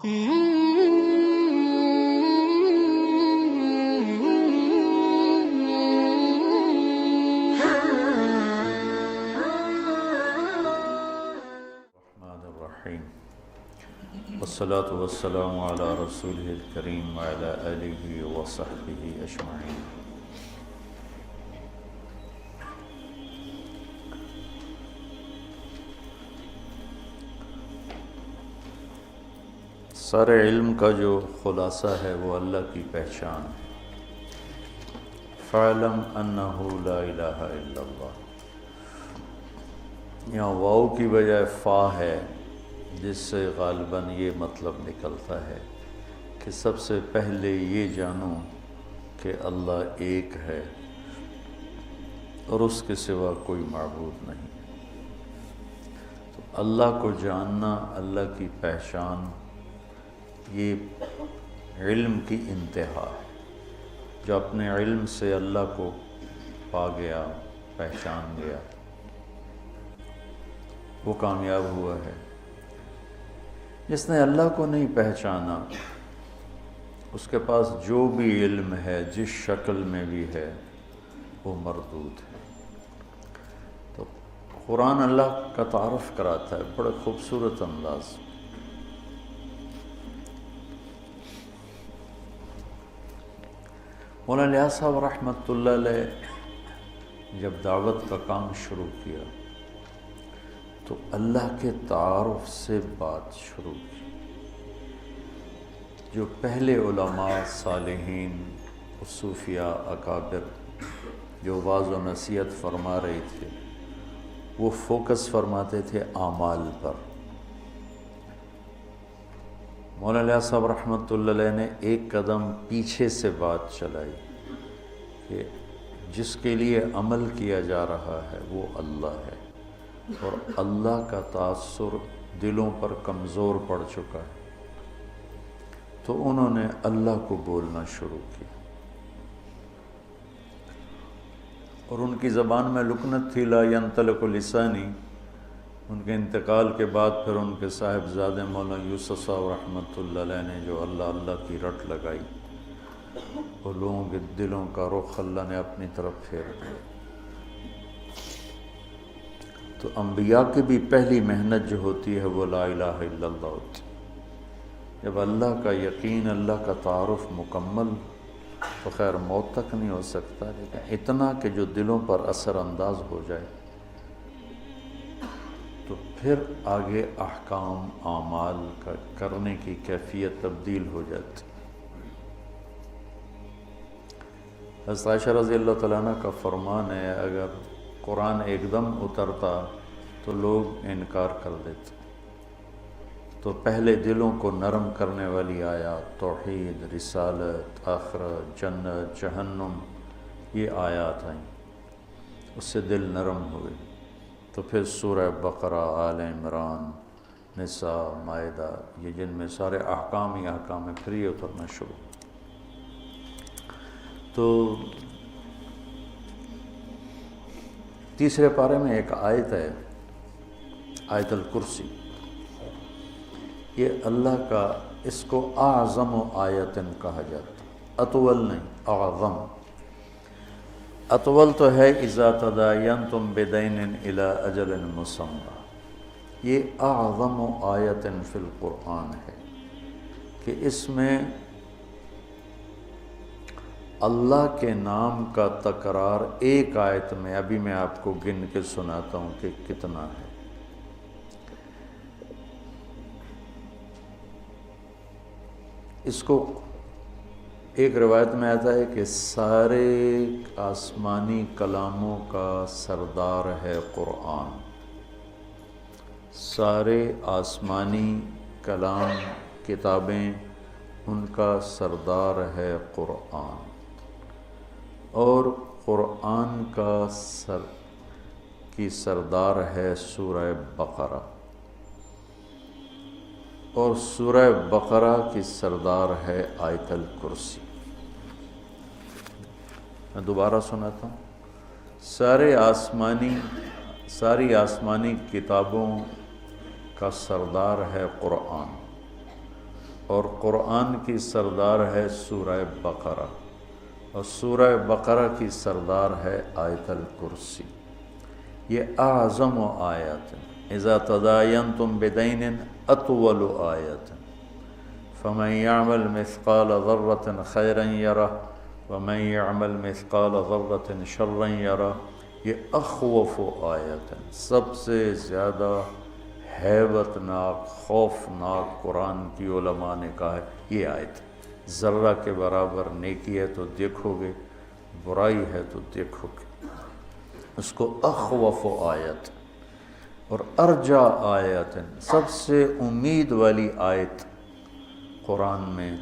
الرحیم والصلاة والسلام علی رسولہ الکریم وعلی آلہ وصحبہ اجمعین۔ سارے علم کا جو خلاصہ ہے وہ اللہ کی پہچان ہے۔ فَاعْلَمْ أَنَّهُ لَا إِلَٰهَ إِلَّا اللَّهُ، یہاں واو کی بجائے فا ہے، جس سے غالباً یہ مطلب نکلتا ہے کہ سب سے پہلے یہ جانو کہ اللہ ایک ہے اور اس کے سوا کوئی معبود نہیں۔ تو اللہ کو جاننا، اللہ کی پہچان، یہ علم کی انتہا ہے۔ جو اپنے علم سے اللہ کو پا گیا، پہچان گیا، وہ کامیاب ہوا ہے۔ جس نے اللہ کو نہیں پہچانا، اس کے پاس جو بھی علم ہے، جس شکل میں بھی ہے، وہ مردود ہے۔ تو قرآن اللہ کا تعارف کراتا ہے بڑے خوبصورت انداز۔ مولانا الیاس صاحب رحمۃ اللہ علیہ جب دعوت کا کام شروع کیا تو اللہ کے تعارف سے بات شروع کی۔ جو پہلے علماء، صالحین، صوفیاء، اکابر جو واعظ و نصیحت فرما رہے تھے، وہ فوکس فرماتے تھے اعمال پر۔ مولانا الیاس صاحب رحمۃ اللہ علیہ نے ایک قدم پیچھے سے بات چلائی کہ جس کے لیے عمل کیا جا رہا ہے وہ اللہ ہے، اور اللہ کا تاثر دلوں پر کمزور پڑ چکا ہے۔ تو انہوں نے اللہ کو بولنا شروع کیا، اور ان کی زبان میں لکنت تھی، لا ینطلق لسانی۔ ان کے انتقال کے بعد پھر ان کے صاحبزادے مولانا یوسف صاحب رحمۃ اللہ علیہ نے جو اللہ اللہ کی رٹ لگائی، وہ لوگوں کے دلوں کا رخ اللہ نے اپنی طرف پھیر دیا۔ تو انبیاء کی بھی پہلی محنت جو ہوتی ہے وہ لا الہ الا اللہ ہوتی ہے۔ جب اللہ کا یقین، اللہ کا تعارف مکمل، تو خیر موت تک نہیں ہو سکتا، لیکن اتنا کہ جو دلوں پر اثر انداز ہو جائے، تو پھر آگے احکام، اعمال کا کرنے کی کیفیت تبدیل ہو جاتی۔ حضرت عائشہ رضی اللہ تعالیٰ عنہ کا فرمان ہے، اگر قرآن ایک دم اترتا تو لوگ انکار کر دیتے۔ تو پہلے دلوں کو نرم کرنے والی آیات، توحید، رسالت، آخرت، جنت، جہنم، یہ آیات آئیں، اس سے دل نرم ہوئے۔ تو پھر سورہ بقرہ، آل عمران، نساء، مائدہ، یہ جن میں سارے احکام ہی احکام ہیں، پھر یہ اترنا شروع۔ تو تیسرے پارے میں ایک آیت ہے، آیت الکرسی۔ یہ اللہ کا، اس کو اعظم آیتن کہا جاتا، اطول نہیں، اعظم۔ اطول تو ہے اذا تداینتم بدین الی اجل مسمی، یہ اعظم آیتن فی القرآن ہے کہ اس میں اللہ کے نام کا تکرار ایک آیت میں، ابھی میں آپ کو گن کے سناتا ہوں کہ کتنا ہے۔ اس کو ایک روایت میں آتا ہے کہ سارے آسمانی کلاموں کا سردار ہے قرآن۔ سارے آسمانی کلام، کتابیں، ان کا سردار ہے قرآن، اور قرآن کی سردار ہے سورہ بقرہ، اور سورہ بقرہ کی سردار ہے آیت الکرسی۔ میں دوبارہ سناتا ہوں، ساری آسمانی کتابوں کا سردار ہے قرآن، اور قرآن کی سردار ہے سورہ بقرہ، اور سورہ بقرہ کی سردار ہے آیت الکرسی۔ یہ اعظم آیت، اذا تداینتم بدین اطول آیت، فمن یعمل مثقال ذرۃ خیرا یرہ ومن یعمل مثقال ذرۃ شرا یرہ۔ یہ اخوف آیت ہے، سب سے زیادہ ہیبت ناک، خوفناک قرآن کی علماء نے کہا ہے یہ آیت۔ ذرہ کے برابر نیکی ہے تو دیکھو گے، برائی ہے تو دیکھو گے، اس کو اخوف آیت اور ارجا آیت، سب سے امید والی آیت قرآن میں۔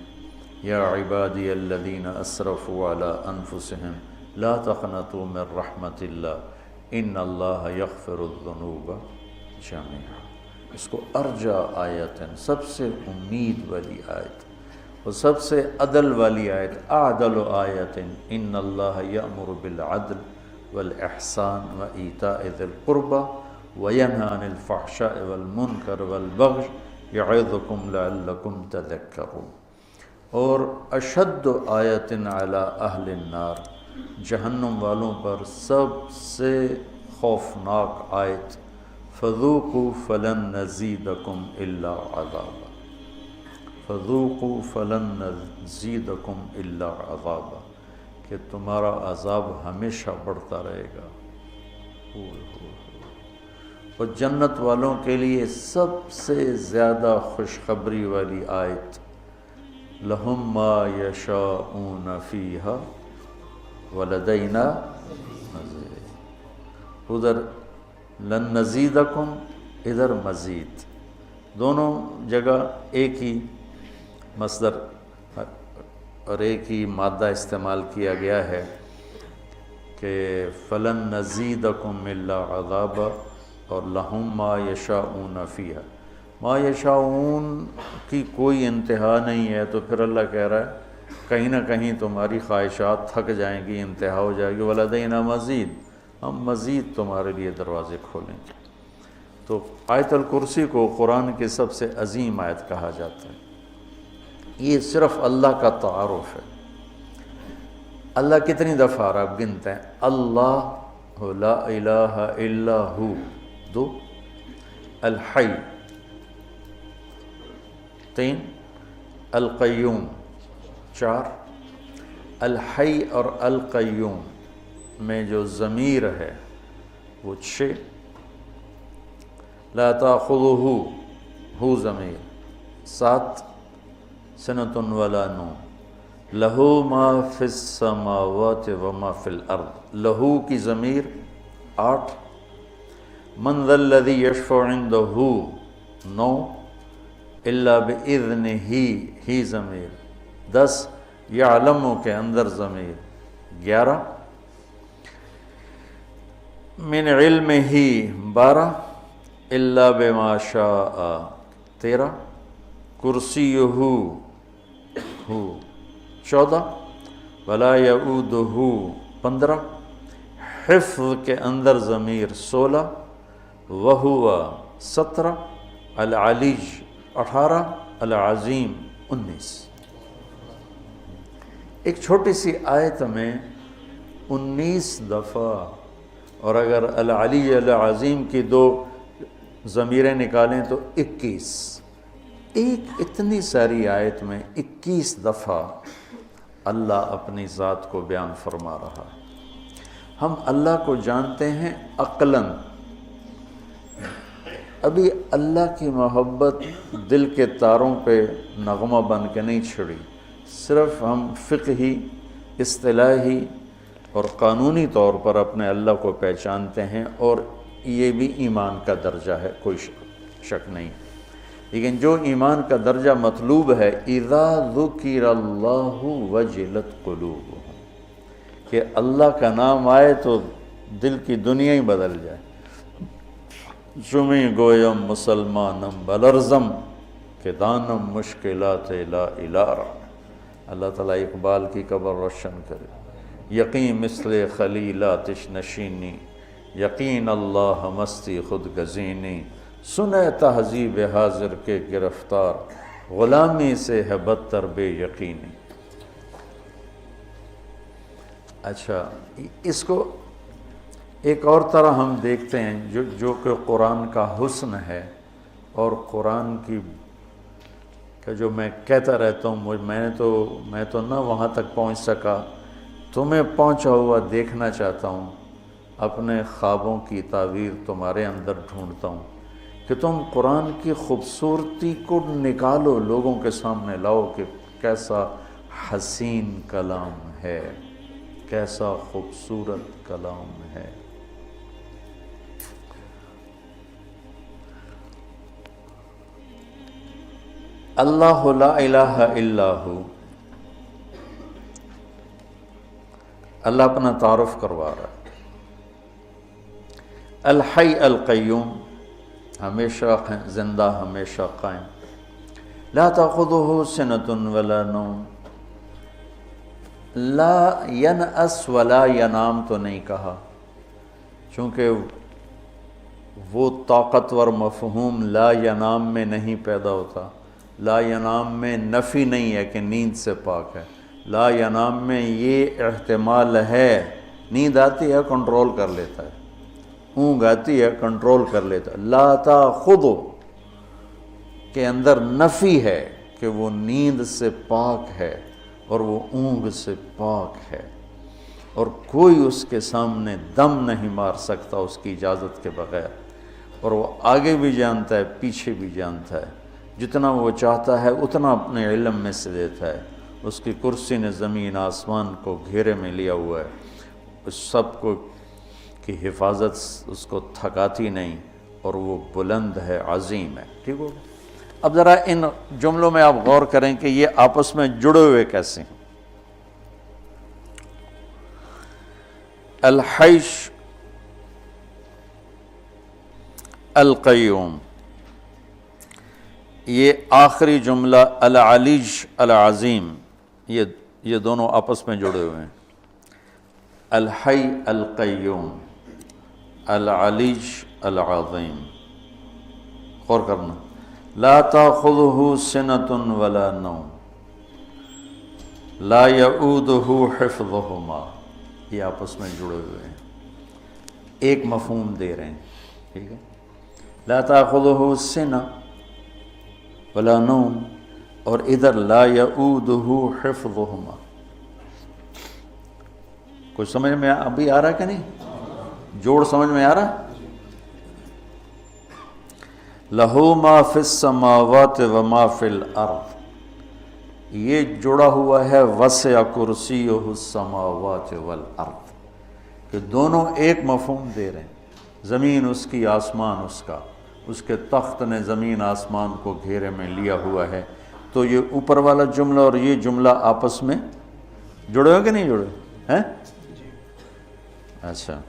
یا عبادی الذین اسرفوا علی انفسہم لا تقنطوا من رحمت اللہ ان اللہ یغفر الذنوب جميعا۔ اس کو ارجا آیت ہے، سب سے امید والی آیت اور سب سے عدل والی آیت۔ اعدل آیت ان اللہ یأمر بالعدل والاحسان وایتاء ذی القربى وینہی عن الفحشاء والمنکر والبغی یعظکم لعلکم تذکرون۔ اور اشد آیت علی اہل النار، جہنم والوں پر سب سے خوفناک آیت، فذوقوا فلن نزیدکم الا عذابا، فذوقوا فلن نزیدکم الا عذابا، کہ تمہارا عذاب ہمیشہ بڑھتا رہے گا۔ اور جنت والوں کے لیے سب سے زیادہ خوشخبری والی آیت، لہم ما یشاءون فیہا ولدینا مزید۔ ادھر لن نزیدکم، ادھر مزید، دونوں جگہ ایک ہی مصدر اور ایک ہی مادہ استعمال کیا گیا ہے کہ فلن نزیدکم الا عذابا، اور لہم ما یشاءون فیہا۔ ما یشاءون کی کوئی انتہا نہیں ہے، تو پھر اللہ کہہ رہا ہے کہیں نہ کہیں تمہاری خواہشات تھک جائیں گی، انتہا ہو جائے گی، ولدینا مزید، ہم مزید تمہارے لیے دروازے کھولیں گے۔ تو آیت الکرسی کو قرآن کی سب سے عظیم آیت کہا جاتا ہے۔ یہ صرف اللہ کا تعارف ہے۔ اللہ کتنی دفعہ آ رہا ہے گنتے ہیں، اللہ لا الہ الا ہو، دو، الحی، تین، القیوم، چار، الحی اور القیوم میں جو ضمیر ہے وہ 6، لا تاخذہ، ہو ضمیر 7، سنۃ ولا نوم، لہو ما فی السماوات وما فی الارض، لہو کی ضمیر 8، من ذا الذی یشفع عندہ 9، الا باذنہ، ہی ضمیر 10، یعلم کے اندر ضمیر 11، من علمہ 12، الا بما شاء 13، کرسیہ ہو 14، ولا یعودہ 15، حفظ کے اندر ضمیر 16، وہو 17، العلی 18، العظیم 19۔ ایک چھوٹی سی آیت میں 19 دفعہ، اور اگر العلی العظیم کی 2 ضمیریں نکالیں تو 21۔ ایک اتنی ساری آیت میں 21 دفعہ اللہ اپنی ذات کو بیان فرما رہا ہے۔ ہم اللہ کو جانتے ہیں عقلاً، ابھی اللہ کی محبت دل کے تاروں پہ نغمہ بن کے نہیں چھڑی، صرف ہم فقہی، اصطلاحی اور قانونی طور پر اپنے اللہ کو پہچانتے ہیں، اور یہ بھی ایمان کا درجہ ہے، کوئی شک نہیں۔ لیکن جو ایمان کا درجہ مطلوب ہے، اذا ذکر اللہ وجلت قلوبہم، کہ اللہ کا نام آئے تو دل کی دنیا ہی بدل جائے۔ چمی گویم مسلمانم بلرزم، کہ دانم مشکلات لا الارا۔ اللہ تعالیٰ اقبال کی قبر روشن کرے۔ یقین مثل خلیل آتش نشینی، یقین اللہ مستی خود گزینی، سنے تہذیب حاضر کے گرفتار، غلامی سے ہے بدتر بے یقینی۔ اچھا، اس کو ایک اور طرح ہم دیکھتے ہیں جو کہ قرآن کا حسن ہے، اور قرآن کی کہ جو میں کہتا رہتا ہوں، میں تو نہ وہاں تک پہنچ سکا، تمہیں پہنچا ہوا دیکھنا چاہتا ہوں، اپنے خوابوں کی تعبیر تمہارے اندر ڈھونڈتا ہوں کہ تم قرآن کی خوبصورتی کو نکالو، لوگوں کے سامنے لاؤ کہ کیسا حسین کلام ہے، کیسا خوبصورت کلام ہے۔ اللہ لا الہ الا ہو، اللہ اپنا تعارف کروا رہا ہے۔ الحی القیوم، ہمیشہ زندہ، ہمیشہ قائم۔ لا تأخذہ سنۃ ولا نوم، لا ینأس ولا ینام تو نہیں کہا، چونکہ وہ طاقتور مفہوم لا ینام میں نہیں پیدا ہوتا۔ لا ینام میں نفی نہیں ہے کہ نیند سے پاک ہے، لا ینام میں یہ احتمال ہے، نیند آتی ہے کنٹرول کر لیتا ہے، اونگ آتی ہے کنٹرول کر لیتا ہے۔ لا تأخذہ کے اندر نفی ہے کہ وہ نیند سے پاک ہے اور وہ اونگ سے پاک ہے، اور کوئی اس کے سامنے دم نہیں مار سکتا اس کی اجازت کے بغیر، اور وہ آگے بھی جانتا ہے پیچھے بھی جانتا ہے، جتنا وہ چاہتا ہے اتنا اپنے علم میں سے دیتا ہے۔ اس کی کرسی نے زمین آسمان کو گھیرے میں لیا ہوا ہے، اس سب کو کی حفاظت اس کو تھکاتی نہیں، اور وہ بلند ہے، عظیم ہے۔ ٹھیک ہو؟ اب ذرا ان جملوں میں آپ غور کریں کہ یہ آپس میں جڑے ہوئے کیسے ہیں۔ الحیش القیوم، یہ آخری جملہ العلیج العظیم، یہ دونوں آپس میں جڑے ہوئے ہیں۔ الحی القیوم، العلیج العظیم، غور کرنا۔ لا تأخذہ سنۃ ولا نوم، لا یعودہ حفظہما، یہ آپس میں جڑے ہوئے ہیں، ایک مفہوم دے رہے ہیں۔ ٹھیک ہے، لا تأخذہ سنۃ ولا نوم، اور ادھر لا یعودہ حفظہما۔ کچھ سمجھ میں ابھی آ رہا کہ نہیں؟ جوڑ سمجھ میں آ رہا؟ لہو ما فی السماوات وما فی الارض، یہ جڑا ہوا ہے وسع کرسیہ السماوات والارض، کہ دونوں ایک مفہوم دے رہے ہیں۔ زمین اس کی، آسمان اس کا، اس کے تخت نے زمین آسمان کو گھیرے میں لیا ہوا ہے۔ تو یہ اوپر والا جملہ اور یہ جملہ آپس میں جڑے ہو کہ نہیں جڑے ہیں؟ اچھا،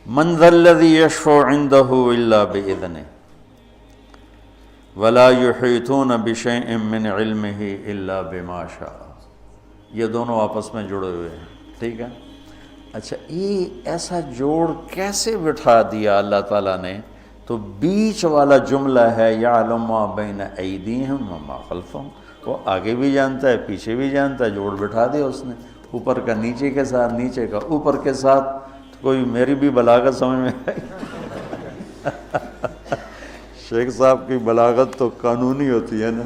من ذا الذی یشفع عندہ الا بإذنہ ولا یحیطون بشیء من علمہ الا بما شاء، یہ دونوں آپس میں جڑے ہوئے ہیں۔ ٹھیک ہے، اچھا، یہ ایسا جوڑ کیسے بٹھا دیا اللہ تعالیٰ نے؟ تو بیچ والا جملہ ہے یعلم ما بین ایدیہم وما خلفہم، وہ آگے بھی جانتا ہے پیچھے بھی جانتا ہے، جوڑ بٹھا دیا اس نے، اوپر کا نیچے کے ساتھ، نیچے کا اوپر کے ساتھ۔ کوئی میری بھی بلاغت سمجھ میں آئی؟ شیخ صاحب کی بلاغت تو قانونی ہوتی ہے نا،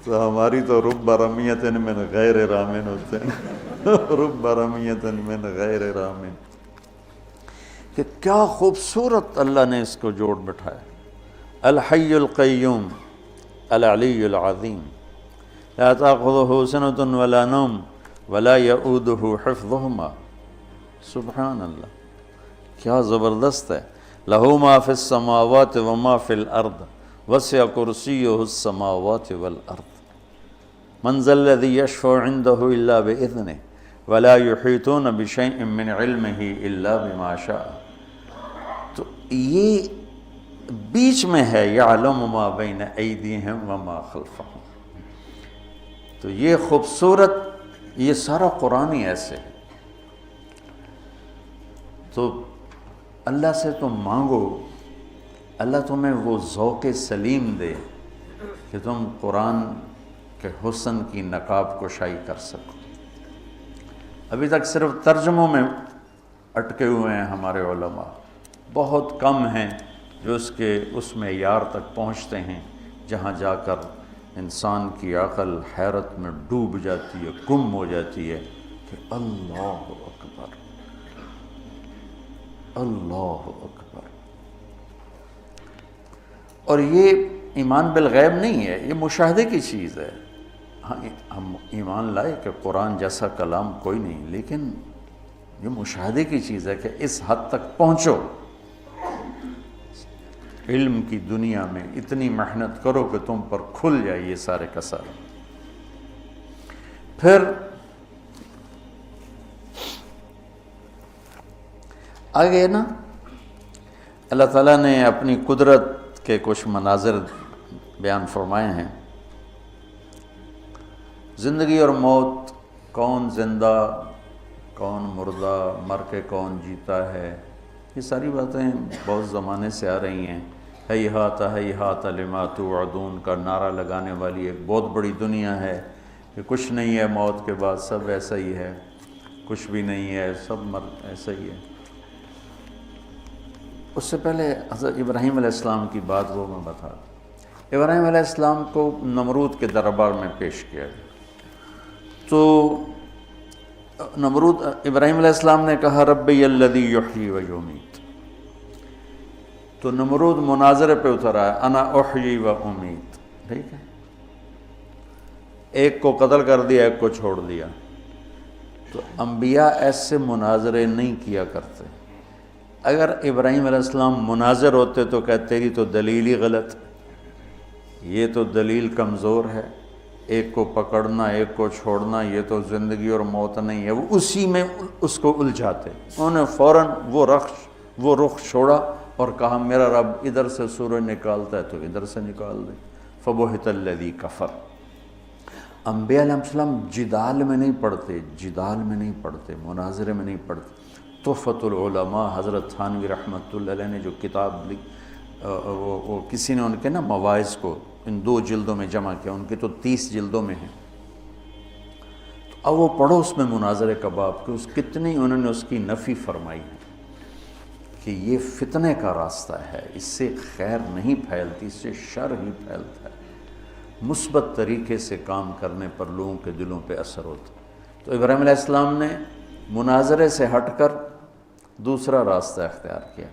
تو ہماری تو رب رمیۃ من غیر رامن ہوتے ہیں، رب رمیۃ من غیر رامن، کہ کیا خوبصورت اللہ نے اس کو جوڑ بٹھایا۔ الحی القیوم العلی العظیم، لا تأخذہ سنۃ ولا نوم ولا یعودہ حفظہما، سبحان اللہ، کیا زبردست ہے۔ لہ ما فی السماوات وما فی الارض وسع کرسیہ السماوات والارض، من ذا الذی یشفع عندہ الا بإذنہ ولا یحیطون بشیء من علمہ الا بما شاء۔ تو یہ بیچ میں ہے یعلم ما بین ایدیہم وما خلفہم، تو یہ خوبصورت، یہ سارا قرآن ہی ایسے ہے۔ تو اللہ سے تم مانگو، اللہ تمہیں وہ ذوق سلیم دے کہ تم قرآن کے حسن کی نقاب کشائی کر سکو۔ ابھی تک صرف ترجموں میں اٹکے ہوئے ہیں ہمارے علماء، بہت کم ہیں جو اس معیار تک پہنچتے ہیں جہاں جا کر انسان کی عقل حیرت میں ڈوب جاتی ہے، گم ہو جاتی ہے کہ اللہ اکبر، اللہ اکبر۔ اور یہ ایمان بالغیب نہیں ہے، یہ مشاہدے کی چیز ہے۔ ہاں ہم ایمان لائے کہ قرآن جیسا کلام کوئی نہیں، لیکن یہ مشاہدے کی چیز ہے کہ اس حد تک پہنچو، علم کی دنیا میں اتنی محنت کرو کہ تم پر کھل جائے یہ سارے کا سارے۔ پھر آگے نا اللہ تعالیٰ نے اپنی قدرت کے کچھ مناظر بیان فرمائے ہیں۔ زندگی اور موت، کون زندہ کون مردہ، مر کے کون جیتا ہے، یہ ساری باتیں بہت زمانے سے آ رہی ہیں۔ ہیہات ہیہات لما توعدون کا نعرہ لگانے والی ایک بہت بڑی دنیا ہے کہ کچھ نہیں ہے موت کے بعد، سب ایسا ہی ہے، کچھ بھی نہیں ہے، سب ایسا ہی ہے۔ اس سے پہلے حضرت ابراہیم علیہ السلام کی بات وہ میں بتا دوں۔ ابراہیم علیہ السلام کو نمرود کے دربار میں پیش کیا گیا تو ابراہیم علیہ السلام نے کہا ربی الذی یحیی و یمیت، تو نمرود مناظرے پہ اتر آیا انا احیی و امیت، ٹھیک ہے، ایک کو قتل کر دیا، ایک کو چھوڑ دیا۔ تو انبیاء ایسے مناظرے نہیں کیا کرتے۔ اگر ابراہیم علیہ السلام مناظر ہوتے تو کہتے تیری تو دلیل ہی غلط، یہ تو دلیل کمزور ہے، ایک کو پکڑنا ایک کو چھوڑنا، یہ تو زندگی اور موت نہیں ہے، وہ اسی میں اس کو الجھاتے۔ انہوں نے فوراً وہ رخ چھوڑا اور کہا میرا رب ادھر سے سورج نکالتا ہے تو ادھر سے نکال دے۔ فبہت الذی کفر۔ انبیاء علیہ السلام جدال میں نہیں پڑھتے، مناظرے میں نہیں پڑھتے۔ تحفۃ العلماء حضرت تھانوی رحمۃ اللہ علیہ نے جو کتاب وہ کسی نے ان کے نا مواعظ کو ان 2 جلدوں میں جمع کیا، ان کے تو 30 جلدوں میں ہیں، تو اب وہ پڑھو اس میں مناظرے کا باب کہ کتنی انہوں نے اس کی نفی فرمائی ہے کہ یہ فتنے کا راستہ ہے، اس سے خیر نہیں پھیلتی، اس سے شر ہی پھیلتا ہے، مثبت طریقے سے کام کرنے پر لوگوں کے دلوں پہ اثر ہوتا۔ تو ابراہیم علیہ السلام نے مناظرے سے ہٹ کر دوسرا راستہ اختیار کیا۔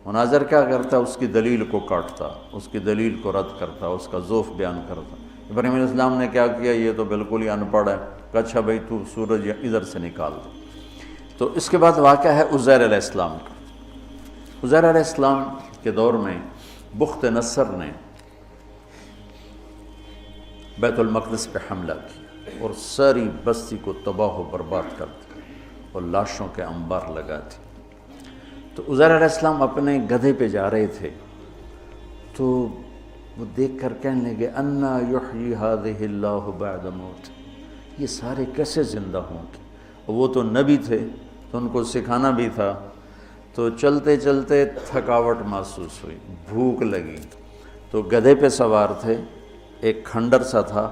مناظر کیا کرتا، اس کی دلیل کو کاٹتا، اس کی دلیل کو رد کرتا، اس کا ذوف بیان کرتا۔ ابراہیم علیہ السلام نے کیا کیا، یہ تو بالکل ہی ان پڑھ ہے، کہ اچھا بھائی تو سورج ادھر سے نکال دے۔ تو اس کے بعد واقعہ ہے عزیر علیہ السلام کا۔ عزیر علیہ السلام کے دور میں بخت نصر نے بیت المقدس پہ حملہ کیا اور ساری بستی کو تباہ و برباد کر دیا اور لاشوں کے انبار لگا دی۔ تو عزیر علیہ السلام اپنے گدھے پہ جا رہے تھے تو وہ دیکھ کر کہنے لگے انا یحیی هذه اللہ بعد موت، یہ سارے کیسے زندہ ہوں گے؟ وہ تو نبی تھے تو ان کو سکھانا بھی تھا۔ تو چلتے چلتے تھکاوٹ محسوس ہوئی، بھوک لگی، تو گدھے پہ سوار تھے، ایک کھنڈر سا تھا،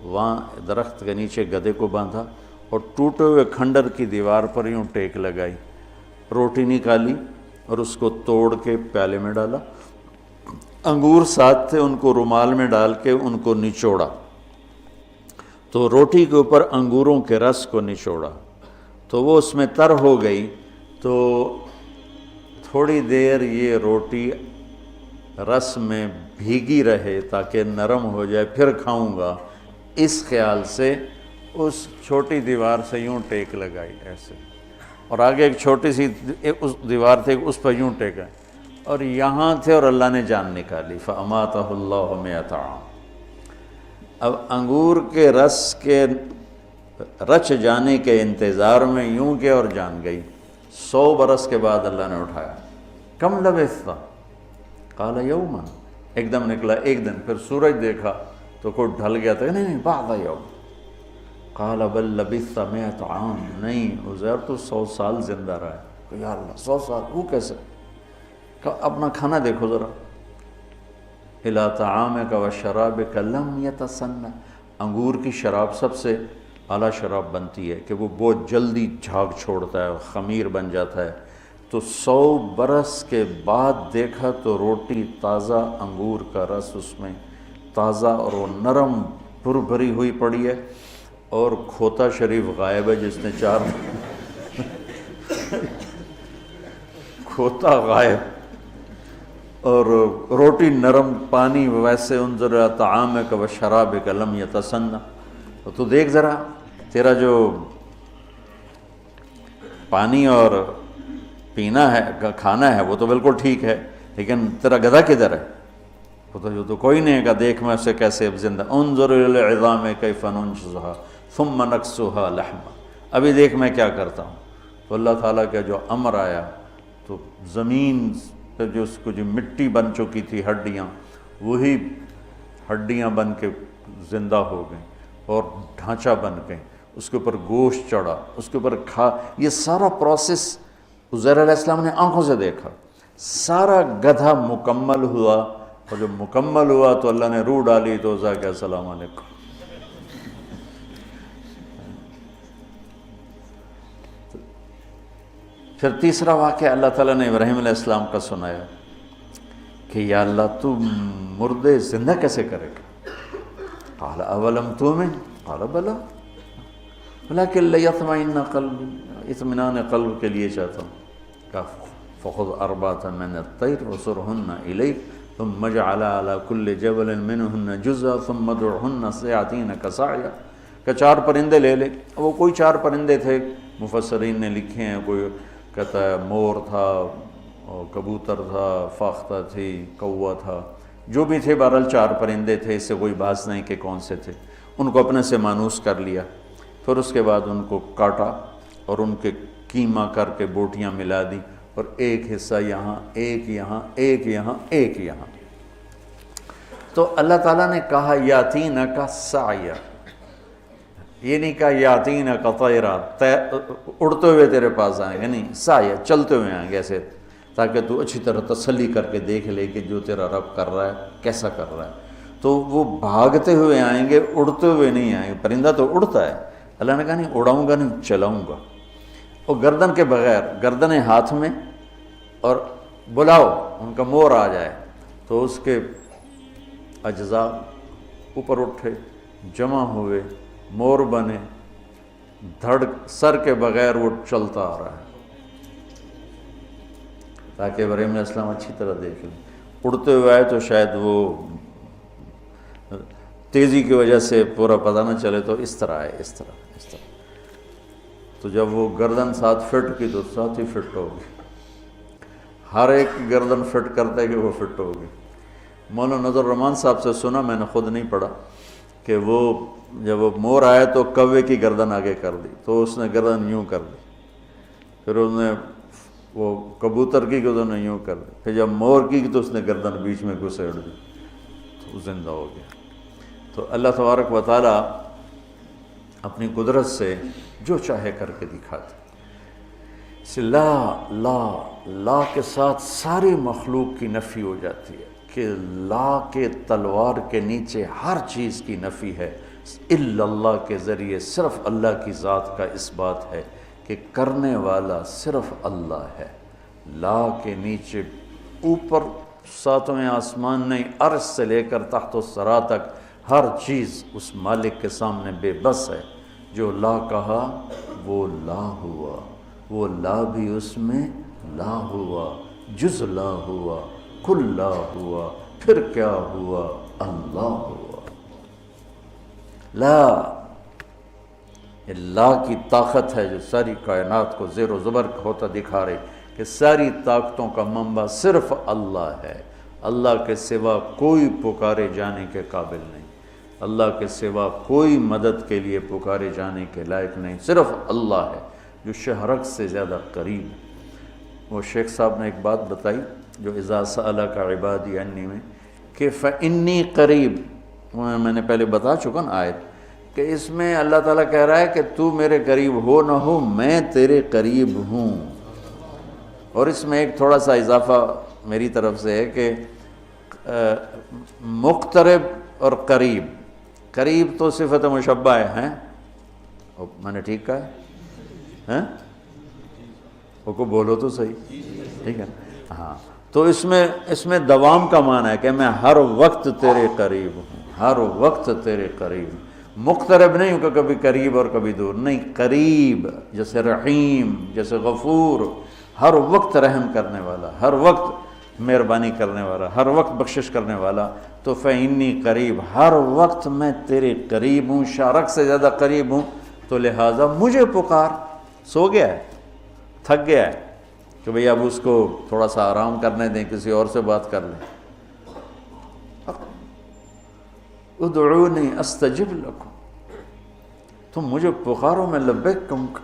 وہاں درخت کے نیچے گدھے کو باندھا اور ٹوٹے ہوئے کھنڈر کی دیوار پر یوں ٹیک لگائی، روٹی نکالی اور اس کو توڑ کے پیالے میں ڈالا، انگور ساتھ تھے ان کو رومال میں ڈال کے ان کو نچوڑا، تو روٹی کے اوپر انگوروں کے رس کو نچوڑا تو وہ اس میں تر ہو گئی۔ تو تھوڑی دیر یہ روٹی رس میں بھیگی رہے تاکہ نرم ہو جائے، پھر کھاؤں گا، اس خیال سے اس چھوٹی دیوار سے یوں ٹیک لگائی ایسے، اور آگے ایک چھوٹی سی اس دیوار تھی اس پر یوں ٹیکا، اور یہاں تھے اور اللہ نے جان نکالی۔ فَأَمَاتَهُ اللَّهُ مِئَةَ عَامٍ۔ اب انگور کے رس کے رچ جانے کے انتظار میں یوں کیا اور جان گئی۔ 100 برس کے بعد اللہ نے اٹھایا، کم لبثت؟ قال یوما، ایک دم نکلا ایک دن، پھر سورج دیکھا تو کوئی ڈھل گیا تھا، نہیں بعد یوم۔ قال بل لبثت 100 عام، نہیں عزیر تو 100 سال زندہ رہا ہے۔ کہ یا اللہ 100 سال، وہ کیسے؟ کہ اپنا کھانا دیکھو ذرا، الی طعامک و شرابک لم یتسنى، انگور کی شراب سب سے اعلیٰ شراب بنتی ہے کہ وہ بہت جلدی جھاگ چھوڑتا ہے، خمیر بن جاتا ہے۔ تو 100 برس کے بعد دیکھا تو روٹی تازہ، انگور کا رس اس میں تازہ اور وہ نرم پر بھری ہوئی پڑی ہے، اور کھوتا شریف غائب ہے جس نے 4 کھوتا غائب اور روٹی نرم، پانی ویسے۔ انظر الی طعامک و شرابک لم یتسنى، تو دیکھ ذرا تیرا جو پانی اور پینا ہے، کھانا ہے، وہ تو بالکل ٹھیک ہے، لیکن تیرا گدھا کدھر ہے؟ وہ تو کوئی نہیں ہے۔ دیکھ میں اسے کیسے اب زندہ، انظر الی العظام کیف ننشزها ثم نکسوها لحما، ابھی دیکھ میں کیا کرتا ہوں۔ تو اللہ تعالیٰ کا جو امر آیا تو زمین پہ جو اس کو جو مٹی بن چکی تھی ہڈیاں، وہی ہڈیاں بن کے زندہ ہو گئیں اور ڈھانچہ بن گئیں، اس کے اوپر گوشت چڑھا، اس کے اوپر یہ سارا پروسیس عزیر علیہ السلام نے آنکھوں سے دیکھا۔ سارا گدھا مکمل ہوا، اور جب مکمل ہوا تو اللہ نے روح ڈالی تو عزیٰ کہ السلام علیکم۔ پھر تیسرا واقعہ اللہ تعالیٰ نے ابراہیم علیہ السلام کا سنایا کہ یا اللہ تو مردے زندہ کیسے کرے گا؟ قال اولم تؤمن قال بلی ولکن لیطمئن قلبی، اطمینان قلب کے لیے چاہتا ہوں۔ کہا فخذ 4 من الطیر وصرهن الیک ثم اجعل على كل جبل منهن جزءا ثم ادعهن سیاتینک سعیا، کہ 4 پرندے لے لے۔ وہ کوئی 4 پرندے تھے، مفسرین نے لکھے ہیں، کوئی کہتا ہے مور تھا، اور کبوتر تھا، فاختہ تھی، کوا تھا، جو بھی تھے، بہرحال 4 پرندے تھے، اس سے کوئی بحث نہیں کہ کون سے تھے۔ ان کو اپنے سے مانوس کر لیا، پھر اس کے بعد ان کو کاٹا اور ان کے کیما کر کے بوٹیاں ملا دی، اور ایک حصہ یہاں، ایک یہاں، ایک یہاں، ایک یہاں۔ تو اللہ تعالیٰ نے کہا یاتینک سعیا، یہ نہیں کہا یاتینک طیرا، اڑتے ہوئے تیرے پاس آئیں گے، نہیں، سعیا، چلتے ہوئے آئیں گے ایسے، تاکہ تو اچھی طرح تسلی کر کے دیکھ لے کہ جو تیرا رب کر رہا ہے کیسا کر رہا ہے۔ تو وہ بھاگتے ہوئے آئیں گے، اڑتے ہوئے نہیں آئیں گے۔ پرندہ تو اڑتا ہے، اللہ نے کہا نہیں اڑاؤں گا، نہیں چلاؤں گا، اور گردن کے بغیر، گردن ہاتھ میں، اور بلاؤ ان کا مور آ جائے تو اس کے اجزاء اوپر اٹھے، جمع ہوئے، مور بنے، سر کے بغیر وہ چلتا آ رہا ہے، تاکہ ابراہیم علیہ السلام اچھی طرح دیکھ لیں۔ اڑتے ہوئے آئے تو شاید وہ تیزی کی وجہ سے پورا پتہ نہ چلے، تو اس طرح آئے، اس طرح۔ تو جب وہ گردن 7 فٹ کی تو 7 ہی فٹ ہوگی، ہر ایک گردن فٹ کرتا ہے کہ وہ فٹ ہوگی۔ مولانا نظر الرحمان صاحب سے سنا، میں نے خود نہیں پڑھا، کہ وہ جب وہ مور آیا تو کوے کی گردن آگے کر دی، تو اس نے گردن یوں کر دی، پھر اس نے وہ کبوتر کی گردن یوں کر دی، پھر جب مور کی تو اس نے گردن بیچ میں گھسیڑ دی، تو زندہ ہو گیا۔ تو اللہ تبارک و تعالیٰ اپنی قدرت سے جو چاہے کر کے دکھاتے۔ لا کے ساتھ ساری مخلوق کی نفی ہو جاتی ہے، کہ لا کے تلوار کے نیچے ہر چیز کی نفی ہے، الا اللہ کے ذریعے صرف اللہ کی ذات کا اس بات ہے کہ کرنے والا صرف اللہ ہے۔ لا کے نیچے اوپر 7ویں آسمان نہیں، عرش سے لے کر تحت الثری تک ہر چیز اس مالک کے سامنے بے بس ہے۔ جو لا کہا وہ لا ہوا، وہ لا بھی اس میں لا ہوا، جز لا ہوا، کل لا ہوا، پھر کیا ہوا؟ اللہ ہوا۔ لا کی طاقت ہے جو ساری کائنات کو زیر و زبر ہوتا دکھا رہی کہ ساری طاقتوں کا منبع صرف اللہ ہے، اللہ کے سوا کوئی پکارے جانے کے قابل نہیں، اللہ کے سوا کوئی مدد کے لیے پکارے جانے کے لائق نہیں، صرف اللہ ہے جو شہرک سے زیادہ قریب ہے۔ وہ شیخ صاحب نے ایک بات بتائی جو اذا سألک عبادی انی میں، کہ فإنی قریب، میں نے پہلے بتا چکا نا آیت، کہ اس میں اللہ تعالیٰ کہہ رہا ہے کہ تو میرے قریب ہو نہ ہو میں تیرے قریب ہوں۔ اور اس میں ایک تھوڑا سا اضافہ میری طرف سے ہے کہ مقترب اور قریب. قریب تو صفت مشبہ ہے. میں نے ٹھیک کہا ہے؟ وہ کو بولو تو صحیح. ٹھیک ہے. ہاں تو اس میں دوام کا معنی ہے کہ میں ہر وقت تیرے قریب ہوں، ہر وقت تیرے قریب ہوں. مقترب نہیں ہوں کہ کبھی قریب اور کبھی دور، نہیں، قریب جیسے رحیم، جیسے غفور، ہر وقت رحم کرنے والا، ہر وقت مہربانی کرنے والا، ہر وقت بخشش کرنے والا. تو فإنی قریب، ہر وقت میں تیرے قریب ہوں، شارک سے زیادہ قریب ہوں. تو لہٰذا مجھے پکار. سو گیا ہے، تھک گیا ہے کہ بھئی اب اس کو تھوڑا سا آرام کرنے دیں، کسی اور سے بات کر لیں. ادعونی استجب لکم، تم مجھے پکارو میں لبیک کہوں گا.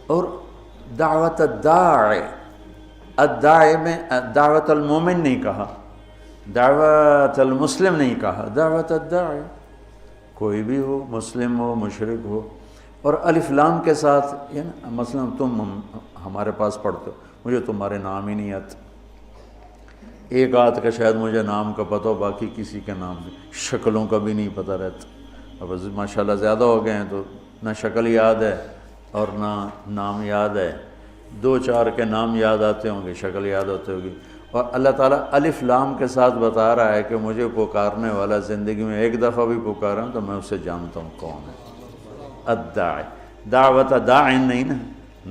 اور دعوت الداعی میں دعوت المومن نہیں کہا، دعوت المسلم نہیں کہا، دعوت الداعی. کوئی بھی ہو، مسلم ہو، مشرک ہو. اور الف لام کے ساتھ مثلا تم ہمارے پاس پڑھتے ہو، مجھے تمہارے نام ہی نہیں آتے. ایک آدھ کا شاید مجھے نام کا پتہ ہو، باقی کسی کے نام نہیں، شکلوں کا بھی نہیں پتہ رہتا. اب ماشاءاللہ زیادہ ہو گئے ہیں تو نہ شکل یاد ہے اور نہ نام یاد ہے. 2-4 کے نام یاد آتے ہوں گے، شکل یاد ہوتے ہوگی. اور اللہ تعالیٰ الف لام کے ساتھ بتا رہا ہے کہ مجھے پکارنے والا زندگی میں ایک دفعہ بھی پکارا تو میں اسے جانتا ہوں کون ہے. الداعی، دعوت داعٍ نہیں نا،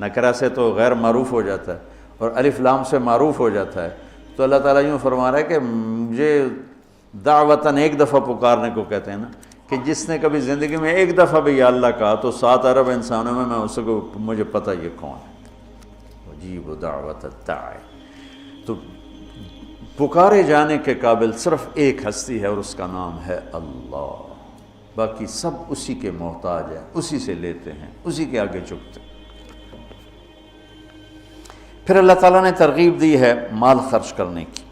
نکرہ سے تو غیر معروف ہو جاتا ہے اور الف لام سے معروف ہو جاتا ہے. تو اللہ تعالیٰ یوں فرما رہا ہے کہ مجھے دعوتاً ایک دفعہ پکارنے کو کہتے ہیں نا، کہ جس نے کبھی زندگی میں ایک دفعہ بھی یا اللہ کہا تو 7 ارب انسانوں میں اس کو مجھے پتہ یہ کون ہے. عجیب دعوت الداعی. تو پکارے جانے کے قابل صرف ایک ہستی ہے اور اس کا نام ہے اللہ. باقی سب اسی کے محتاج ہیں، اسی سے لیتے ہیں، اسی کے آگے جھکتے ہیں. پھر اللہ تعالیٰ نے ترغیب دی ہے مال خرچ کرنے کی.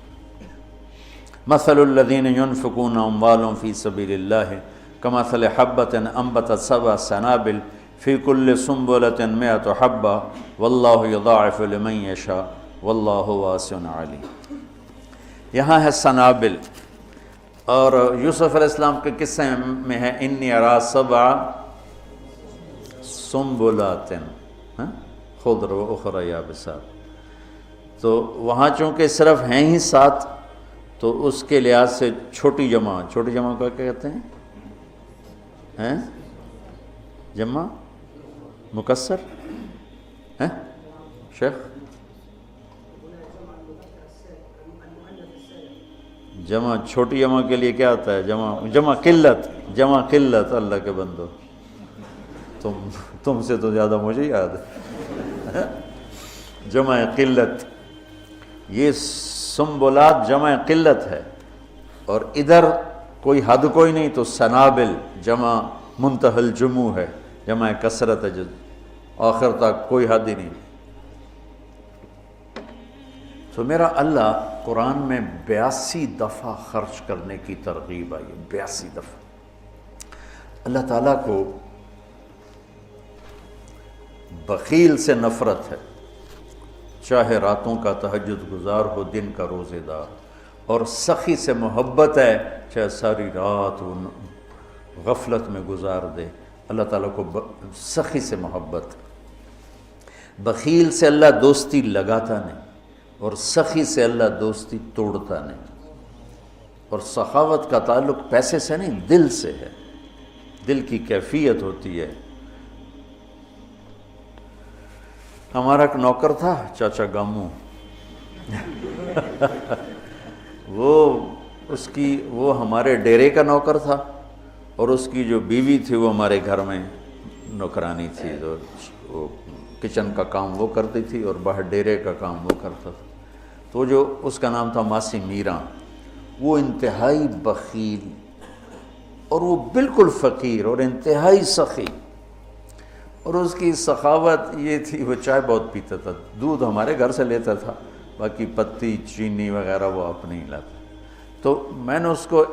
مثل الذین ينفقون اموالهم فی سبیل اللہ کمثل حبۃ انبتت 7 سنابل فی کل سنبلۃ 100 حبۃ واللہ یضاعف لمن یشاء واللہ واسع علیم. یہاں ہے سنابل، اور یوسف علیہ السلام کے قصے میں ہے انی ارا 7 سنبلات خضر و اخری یابسات. تو وہاں چونکہ صرف ہیں ہی 7 تو اس کے لحاظ سے چھوٹی جمع کو کیا کہتے ہیں؟ جمع مکسر ہیں شیخ؟ جمع چھوٹی جمع کے لیے کیا ہوتا ہے؟ جمع قلت. اللہ کے بندو، تم سے تو زیادہ مجھے یاد ہے. جمع قلت، یہ سنبلات جمع قلت ہے. اور ادھر کوئی حد کوئی نہیں تو سنابل جمع منتہی الجموع ہے، جمع کثرت ہے، جو آخر تک کوئی حد ہی نہیں. تو میرا اللہ قرآن میں 82 دفعہ خرچ کرنے کی ترغیب آئی ہے. 82 دفعہ. اللہ تعالیٰ کو بخیل سے نفرت ہے، چاہے راتوں کا تہجد گزار ہو، دن کا روزے دار. اور سخی سے محبت ہے، چاہے ساری رات وہ غفلت میں گزار دے. اللہ تعالیٰ کو سخی سے محبت. بخیل سے اللہ دوستی لگاتا نہیں، اور سخی سے اللہ دوستی توڑتا نہیں. اور سخاوت کا تعلق پیسے سے نہیں، دل سے ہے، دل کی کیفیت ہوتی ہے. ہمارا ایک نوکر تھا چاچا گامو، وہ ہمارے ڈیرے کا نوکر تھا، اور اس کی جو بیوی تھی وہ ہمارے گھر میں نوکرانی تھی. وہ کچن کا کام وہ کرتی تھی اور باہر ڈیرے کا کام وہ کرتا تھا. تو جو اس کا نام تھا ماسی میرا، وہ انتہائی بخیل اور وہ بالکل فقیر اور انتہائی سخی. اور اس کی سخاوت یہ تھی، وہ چائے بہت پیتا تھا، دودھ ہمارے گھر سے لیتا تھا، باقی پتی چینی وغیرہ وہ اپنے ہی لاتا. تو میں نے اس کو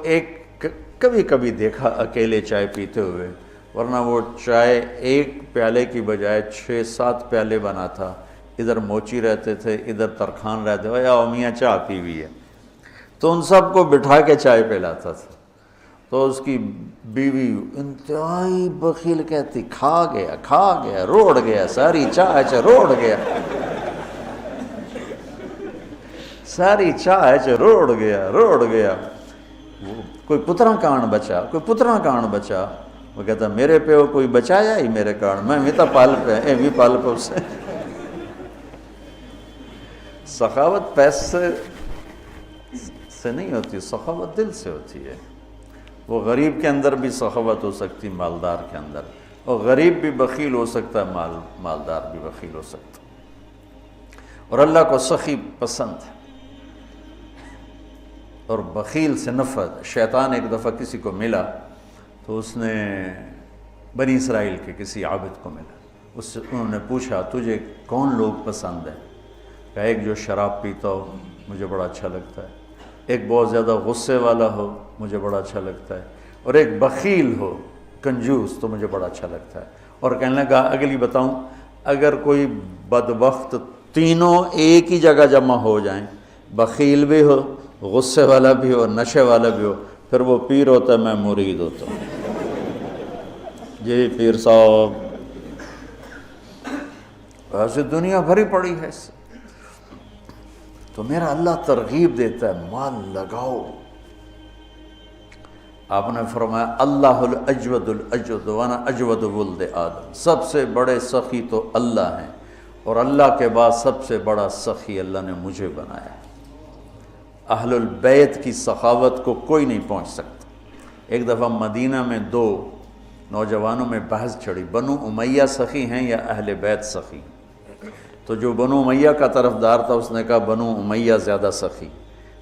کبھی کبھی دیکھا اکیلے چائے پیتے ہوئے، ورنہ وہ چائے ایک پیالے کی بجائے 6-7 پیالے بناتا. ادھر موچی رہتے تھے، ادھر ترخان رہتے، یا میاں چائے پی ہوئی ہے. تو ان سب کو بٹھا کے چائے پلاتا تھا. تو اس کی بیوی انتہائی بخیل کہتی کھا گیا روڑ گیا ساری چائے روڑ گیا ساری چائے روڑ گیا. کوئی پترا کان بچا وہ کہتا میرے پیو کوئی بچایا ہی میرے کان میں بھی تو پال پہ اس سخاوت پیسے سے نہیں ہوتی، سخاوت دل سے ہوتی ہے. وہ غریب کے اندر بھی سخاوت ہو سکتی، مالدار کے اندر، اور غریب بھی بخیل ہو سکتا ہے، مالدار بھی بخیل ہو سکتا. اور اللہ کو سخی پسند ہے اور بخیل سے نفرت. شیطان ایک دفعہ کسی کو ملا تو اس نے بنی اسرائیل کے کسی عابد کو ملا، اس سے انہوں نے پوچھا تجھے کون لوگ پسند ہیں؟ کہ ایک جو شراب پیتا ہو مجھے بڑا اچھا لگتا ہے، ایک بہت زیادہ غصے والا ہو مجھے بڑا اچھا لگتا ہے، اور ایک بخیل ہو کنجوس تو مجھے بڑا اچھا لگتا ہے. اور کہنے لگا اگلی بتاؤں، اگر کوئی بدبخت تینوں ایک ہی جگہ جمع ہو جائیں، بخیل بھی ہو، غصے والا بھی ہو، نشے والا بھی ہو، پھر وہ پیر ہوتا ہے، میں مرید ہوتا ہوں. جی پیر صاحب ایسے دنیا بھری پڑی ہے اس سے. تو میرا اللہ ترغیب دیتا ہے مال لگاؤ. آپ نے فرمایا اللہ الاجود وانا اجود ولد آدم، سب سے بڑے سخی تو اللہ ہیں، اور اللہ کے بعد سب سے بڑا سخی اللہ نے مجھے بنایا. اہل البیت کی سخاوت کو کوئی نہیں پہنچ سکتا. ایک دفعہ مدینہ میں دو نوجوانوں میں بحث چڑھی، بنو امیہ سخی ہیں یا اہل بیت سخی؟ تو جو بنو امیہ کا طرفدار تھا اس نے کہا بنو امیہ زیادہ سخی،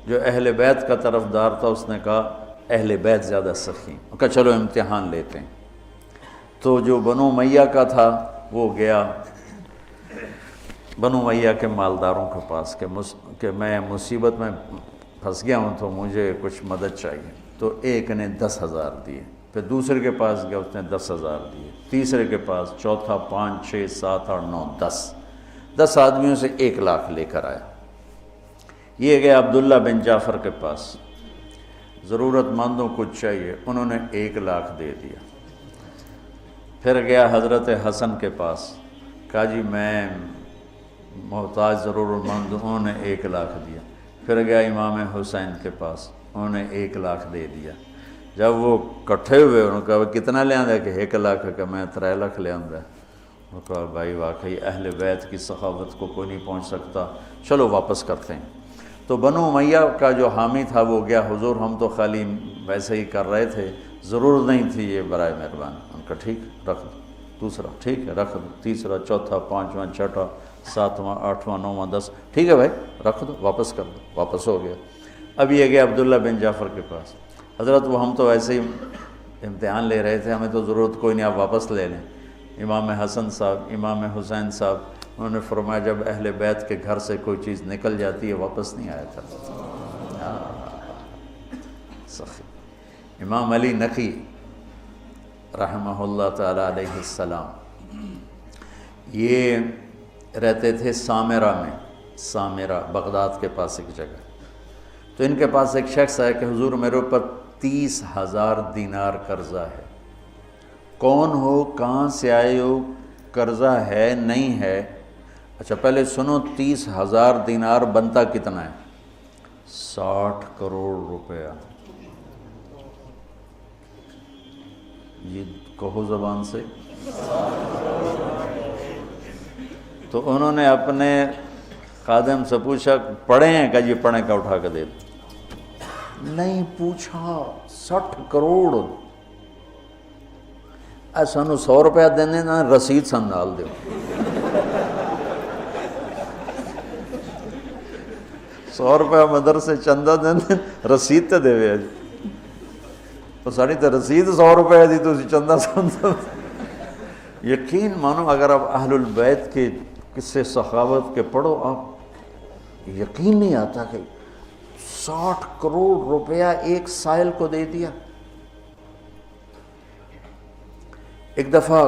جو اہل بیت کا طرفدار تھا اس نے کہا اہل بیت زیادہ سخی. کہا چلو امتحان لیتے ہیں. تو جو بنو امیہ کا تھا وہ گیا بنو امیہ کے مالداروں کے پاس کہ میں مصیبت میں پھنس گیا ہوں تو مجھے کچھ مدد چاہیے. تو ایک نے 10,000 دیے، پھر دوسرے کے پاس گیا اس نے 10,000 دیے، تیسرے کے پاس، چوتھا 5 6 7 8 9 10 آدمیوں سے 1 لاکھ لے کر آیا. یہ گیا عبداللہ بن جعفر کے پاس، ضرورت مندوں کو چاہیے، انہوں نے 1 لاکھ دے دیا. پھر گیا حضرت حسن کے پاس، کہا جی میں محتاج ضرورت مند، انہوں نے 1 لاکھ دیا. پھر گیا امام حسین کے پاس، انہوں نے 1 لاکھ دے دیا. جب وہ کٹھے ہوئے انہوں نے کہا کتنا لے آندہ کہ 1 لاکھ کہ میں 3 لاکھ لے آندہ. وہ کہا بھائی واقعی اہل بیت کی سخاوت کو کوئی نہیں پہنچ سکتا، چلو واپس کرتے ہیں. تو بنو امیہ کا جو حامی تھا وہ گیا، حضور ہم تو خالی ویسے ہی کر رہے تھے، ضرورت نہیں تھی، یہ برائے مہربانی. ان کا ٹھیک رکھ دو. دوسرا ٹھیک ہے رکھ دو. تیسرا، چوتھا، 5واں، 6واں، 7واں، 8واں، 9واں، 10 ٹھیک ہے بھائی رکھ دو، واپس کر دو. واپس ہو گیا. اب یہ گیا عبداللہ بن جعفر کے پاس، حضرت وہ ہم تو ایسے ہی امتحان لے رہے تھے، ہمیں تو ضرورت کوئی نہیں، آپ واپس لے لیں. امام حسن صاحب، امام حسین صاحب، انہوں نے فرمایا جب اہل بیت کے گھر سے کوئی چیز نکل جاتی ہے واپس نہیں آیا تھا. سخی. امام علی نقی رحمہ اللہ تعالی علیہ السلام یہ رہتے تھے سامرہ میں، سامرہ بغداد کے پاس ایک جگہ. تو ان کے پاس ایک شخص آیا کہ حضور میرے اوپر 30,000 دینار قرضہ ہے. کون ہو، کہاں سے آئے ہو، قرضہ ہے نہیں ہے؟ اچھا پہلے سنو 30,000 دینار بنتا کتنا ہے؟ 60 کروڑ روپیہ. یہ کہو زبان سے. تو انہوں نے اپنے خادم سے پوچھا پڑھے ہیں؟ کہ جی پڑھیں، کا اٹھا کے دے دو. نہیں پوچھا 60 کروڑ. سانو 100 روپیہ دینے نا، رسید سن ڈال دو. 100 روپیہ مدرسے چندہ دینے، رسید تے دے وے جی. تو ساری تے رسید 100 روپیہ دی تو چندہ سن. یقین مانو اگر آپ اہل البیت کے قصے سخاوت کے پڑھو، آپ یقین نہیں آتا کہ 60 کروڑ روپیہ ایک سائل کو دے دیا. ایک دفعہ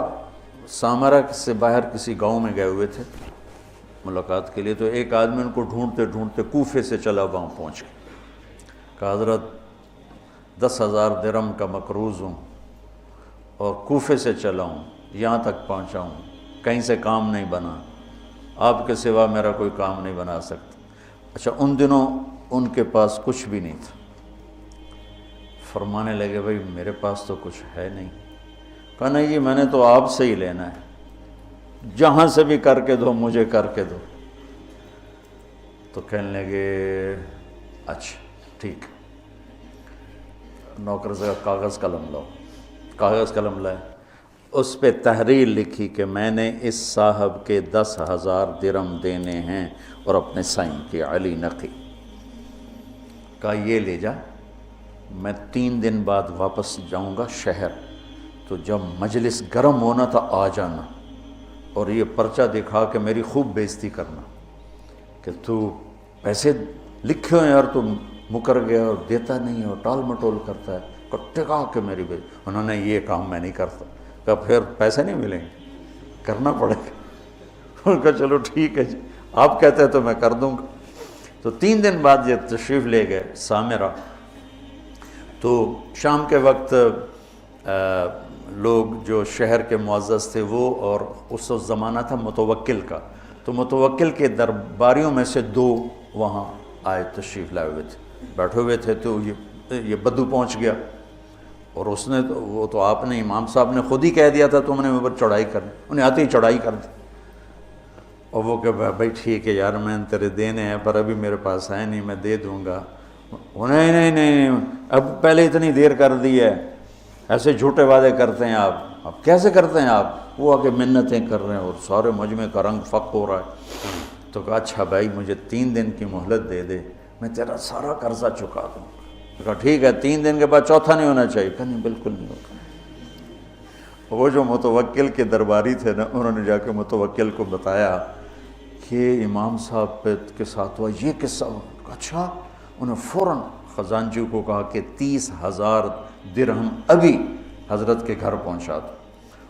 سامرہ سے باہر کسی گاؤں میں گئے ہوئے تھے ملاقات کے لیے، تو ایک آدمی ان کو ڈھونڈتے ڈھونڈتے کوفے سے چلا وہاں پہنچ گیا. کہ حضرت 10,000 درہم کا مقروض ہوں اور کوفے سے چلا ہوں، یہاں تک پہنچا ہوں، کہیں سے کام نہیں بنا، آپ کے سوا میرا کوئی کام نہیں بنا سکتا۔ اچھا، ان دنوں ان کے پاس کچھ بھی نہیں تھا۔ فرمانے لگے بھائی میرے پاس تو کچھ ہے نہیں۔ کہا نہیں جی، میں نے تو آپ سے ہی لینا ہے، جہاں سے بھی کر کے دو مجھے کر کے دو۔ تو کہنے لگے اچھا ٹھیک، نوکر سے کاغذ قلم لاؤ۔ کاغذ قلم لائے، اس پہ تحریر لکھی کہ میں نے اس صاحب کے 10,000 درہم دینے ہیں اور اپنے سائن کے علی نقی۔ کہا یہ لے جا، میں 3 دن بعد واپس جاؤں گا شہر، تو جب مجلس گرم ہونا تھا آ جانا اور یہ پرچہ دکھا کے میری خوب بےزتی کرنا کہ تو پیسے لکھے ہوئے یار، تو مکر گیا اور دیتا نہیں ہے اور ٹال مٹول کرتا ہے، ٹکا کے میری بےزتی۔ انہوں نے یہ کام میں نہیں کرتا۔ کہا پھر پیسے نہیں ملیں گے، کرنا پڑے گا۔ انہوں نے کہا چلو ٹھیک ہے جی، آپ کہتے ہیں تو میں کر دوں گا۔ تو 3 دن بعد یہ تشریف لے گئے سامرہ۔ تو شام کے وقت لوگ جو شہر کے معزز تھے وہ، اور اس زمانہ تھا متوکل کا، تو متوکل کے درباریوں میں سے 2 وہاں آئے، تشریف لائے ہوئے تھے، بیٹھے ہوئے تھے۔ تو یہ بدو پہنچ گیا، اور اس نے وہ تو آپ نے امام صاحب نے خود ہی کہہ دیا تھا تم نے اوپر چڑھائی کرنی، انہیں آتے ہی چڑھائی کر دی۔ اور وہ کہ بھائی ٹھیک ہے یار، میں تیرے دینے ہیں پر ابھی میرے پاس ہے نہیں، میں دے دوں گا۔ نہیں، اب پہلے اتنی دیر کر دی ہے، ایسے جھوٹے وعدے کرتے ہیں آپ، اب کیسے کرتے ہیں آپ؟ وہ آگے منتیں کر رہے ہیں اور سارے مجمع کا رنگ فق ہو رہا ہے۔ تو کہا اچھا بھائی مجھے 3 دن کی مہلت دے دے، میں تیرا سارا قرضہ چکا دوں۔ کہا ٹھیک ہے، 3 دن کے بعد چوتھا نہیں ہونا چاہیے۔ کہا نہیں بالکل نہیں ہوگا۔ وہ جو متوکل کے درباری تھے نا، انہوں نے جا کے متوکل کو بتایا کہ امام صاحب کے ساتھ ہوا یہ قصہ۔ اچھا، انہوں نے فوراً خزانچی کو کہا کہ 30,000 درہم ابھی حضرت کے گھر پہنچا دو۔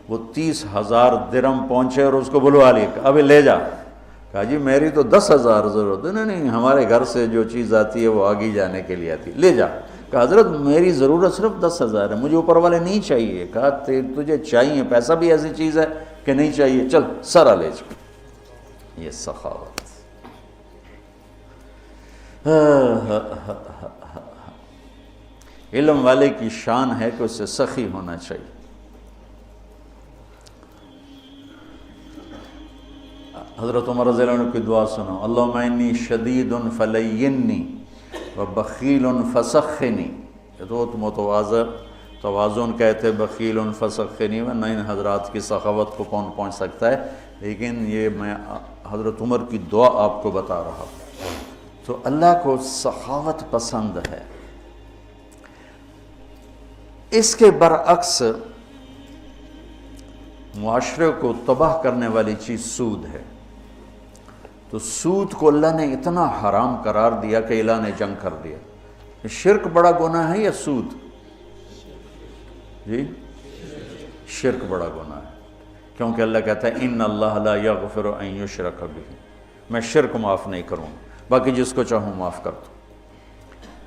وہ 30,000 درہم پہنچے اور اس کو بلوا لیا، ابھی لے جا۔ کہا جی میری تو 10,000 ضرورت ہے۔ نہیں، ہمارے گھر سے جو چیز آتی ہے وہ آگے جانے کے لیے آتی ہے، لے جا۔ کہا حضرت میری ضرورت صرف 10,000 ہے، مجھے اوپر والے نہیں چاہیے۔ کہا تجھے چاہیے، پیسہ بھی ایسی چیز ہے کہ نہیں چاہیے، چل سارا لے جا۔ یہ سخاوت۔ علم والے کی شان ہے کہ اسے سخی ہونا چاہیے۔ حضرت عمر رضی اللہ عنہ کی دعا سنو، اللہم انی شدید فلینی وبخیل فسخنی۔ یہ تو توازن کہتے بخیل فسخنی، ورنہ ان حضرات کی سخاوت کو کون پہنچ سکتا ہے، لیکن یہ میں حضرت عمر کی دعا آپ کو بتا رہا ہوں۔ تو اللہ کو سخاوت پسند ہے۔ اس کے برعکس معاشرے کو تباہ کرنے والی چیز سود ہے۔ تو سود کو اللہ نے اتنا حرام قرار دیا کہ اعلان جنگ کر دیا۔ شرک بڑا گناہ ہے یا سود؟ جی شرک بڑا گناہ ہے، کیونکہ اللہ کہتا ہے ان اللہ لا یغفر ان یشرک بہ، میں شرک معاف نہیں کروں، باقی جس کو چاہوں معاف کر دوں۔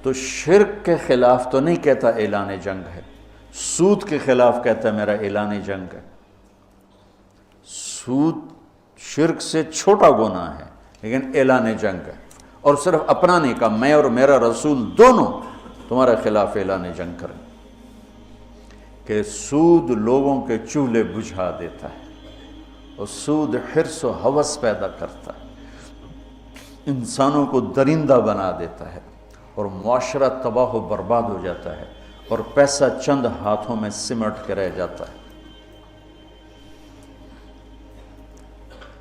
تو شرک کے خلاف تو نہیں کہتا اعلان جنگ ہے، سود کے خلاف کہتا ہے میرا اعلان جنگ ہے۔ سود شرک سے چھوٹا گناہ ہے لیکن اعلان جنگ ہے، اور صرف اپنا نہیں کہا، میں اور میرا رسول دونوں تمہارے خلاف اعلان جنگ کریں۔ کہ سود لوگوں کے چولہے بجھا دیتا ہے، اور سود حرص و ہوس پیدا کرتا ہے، انسانوں کو درندہ بنا دیتا ہے، اور معاشرہ تباہ و برباد ہو جاتا ہے، اور پیسہ چند ہاتھوں میں سمٹ کے رہ جاتا ہے۔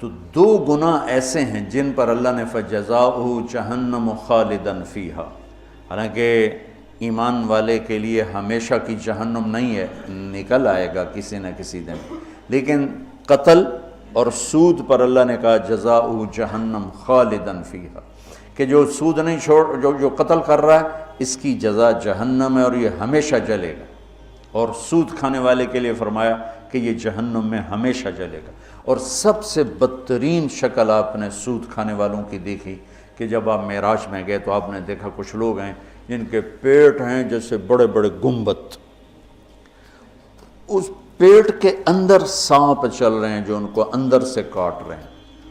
تو 2 گناہ ایسے ہیں جن پر اللہ نے فَجَزَاؤُهُ جَهَنَّمُ خَالِدًا فِيهَا، حالانکہ ایمان والے کے لیے ہمیشہ کی جہنم نہیں ہے، نکل آئے گا کسی نہ کسی دن، لیکن قتل اور سود پر اللہ نے کہا جزاؤہ جہنم خالداً فیہا، کہ جو سود نہیں جو قتل کر رہا ہے اس کی جزا جہنم ہے اور یہ ہمیشہ جلے گا، اور سود کھانے والے کے لیے فرمایا کہ یہ جہنم میں ہمیشہ جلے گا۔ اور سب سے بدترین شکل آپ نے سود کھانے والوں کی دیکھی کہ جب آپ معراج میں گئے تو آپ نے دیکھا کچھ لوگ ہیں جن کے پیٹ ہیں جیسے بڑے بڑے گنبد، اس پیٹ کے اندر سانپ چل رہے ہیں جو ان کو اندر سے کاٹ رہے ہیں،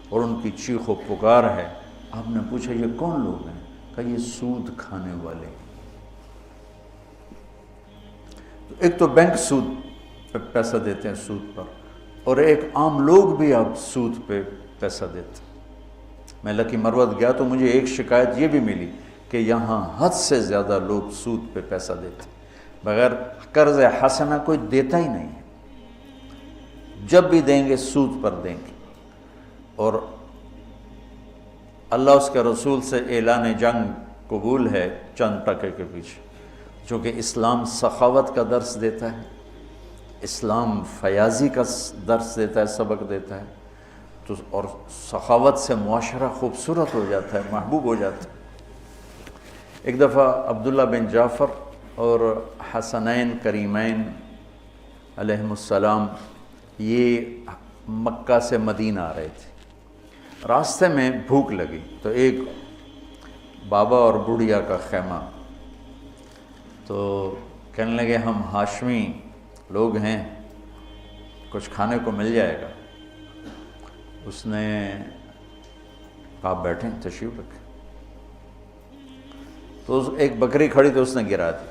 اور ان کی چیخ و پکار ہے۔ آپ نے پوچھا یہ کون لوگ ہیں؟ کہا یہ سود کھانے والے۔ ایک تو بینک سود پہ پیسہ دیتے ہیں، سود پر، اور ایک عام لوگ بھی اب سود پہ پیسہ دیتے ہیں۔ میں لکی مروت گیا تو مجھے ایک شکایت یہ بھی ملی کہ یہاں حد سے زیادہ لوگ سود پہ پیسہ دیتے ہیں، بغیر قرض حسنہ کوئی دیتا ہی نہیں ہے، جب بھی دیں گے سود پر دیں گے۔ اور اللہ اس کے رسول سے اعلان جنگ قبول ہے چند ٹکے کے پیچھے، چونکہ اسلام سخاوت کا درس دیتا ہے، اسلام فیاضی کا درس دیتا ہے، سبق دیتا ہے، تو اور سخاوت سے معاشرہ خوبصورت ہو جاتا ہے، محبوب ہو جاتا ہے۔ ایک دفعہ عبداللہ بن جعفر اور حسنین کریمین علیہم السلام یہ مکہ سے مدینہ آ رہے تھے، راستے میں بھوک لگی تو ایک بابا اور بڑھیا کا خیمہ، تو کہنے لگے ہم ہاشمی لوگ ہیں، کچھ کھانے کو مل جائے گا؟ اس نے کہا بیٹھیں، تشریف رکھیں۔ تو ایک بکری کھڑی تھی، اس نے گرا دی،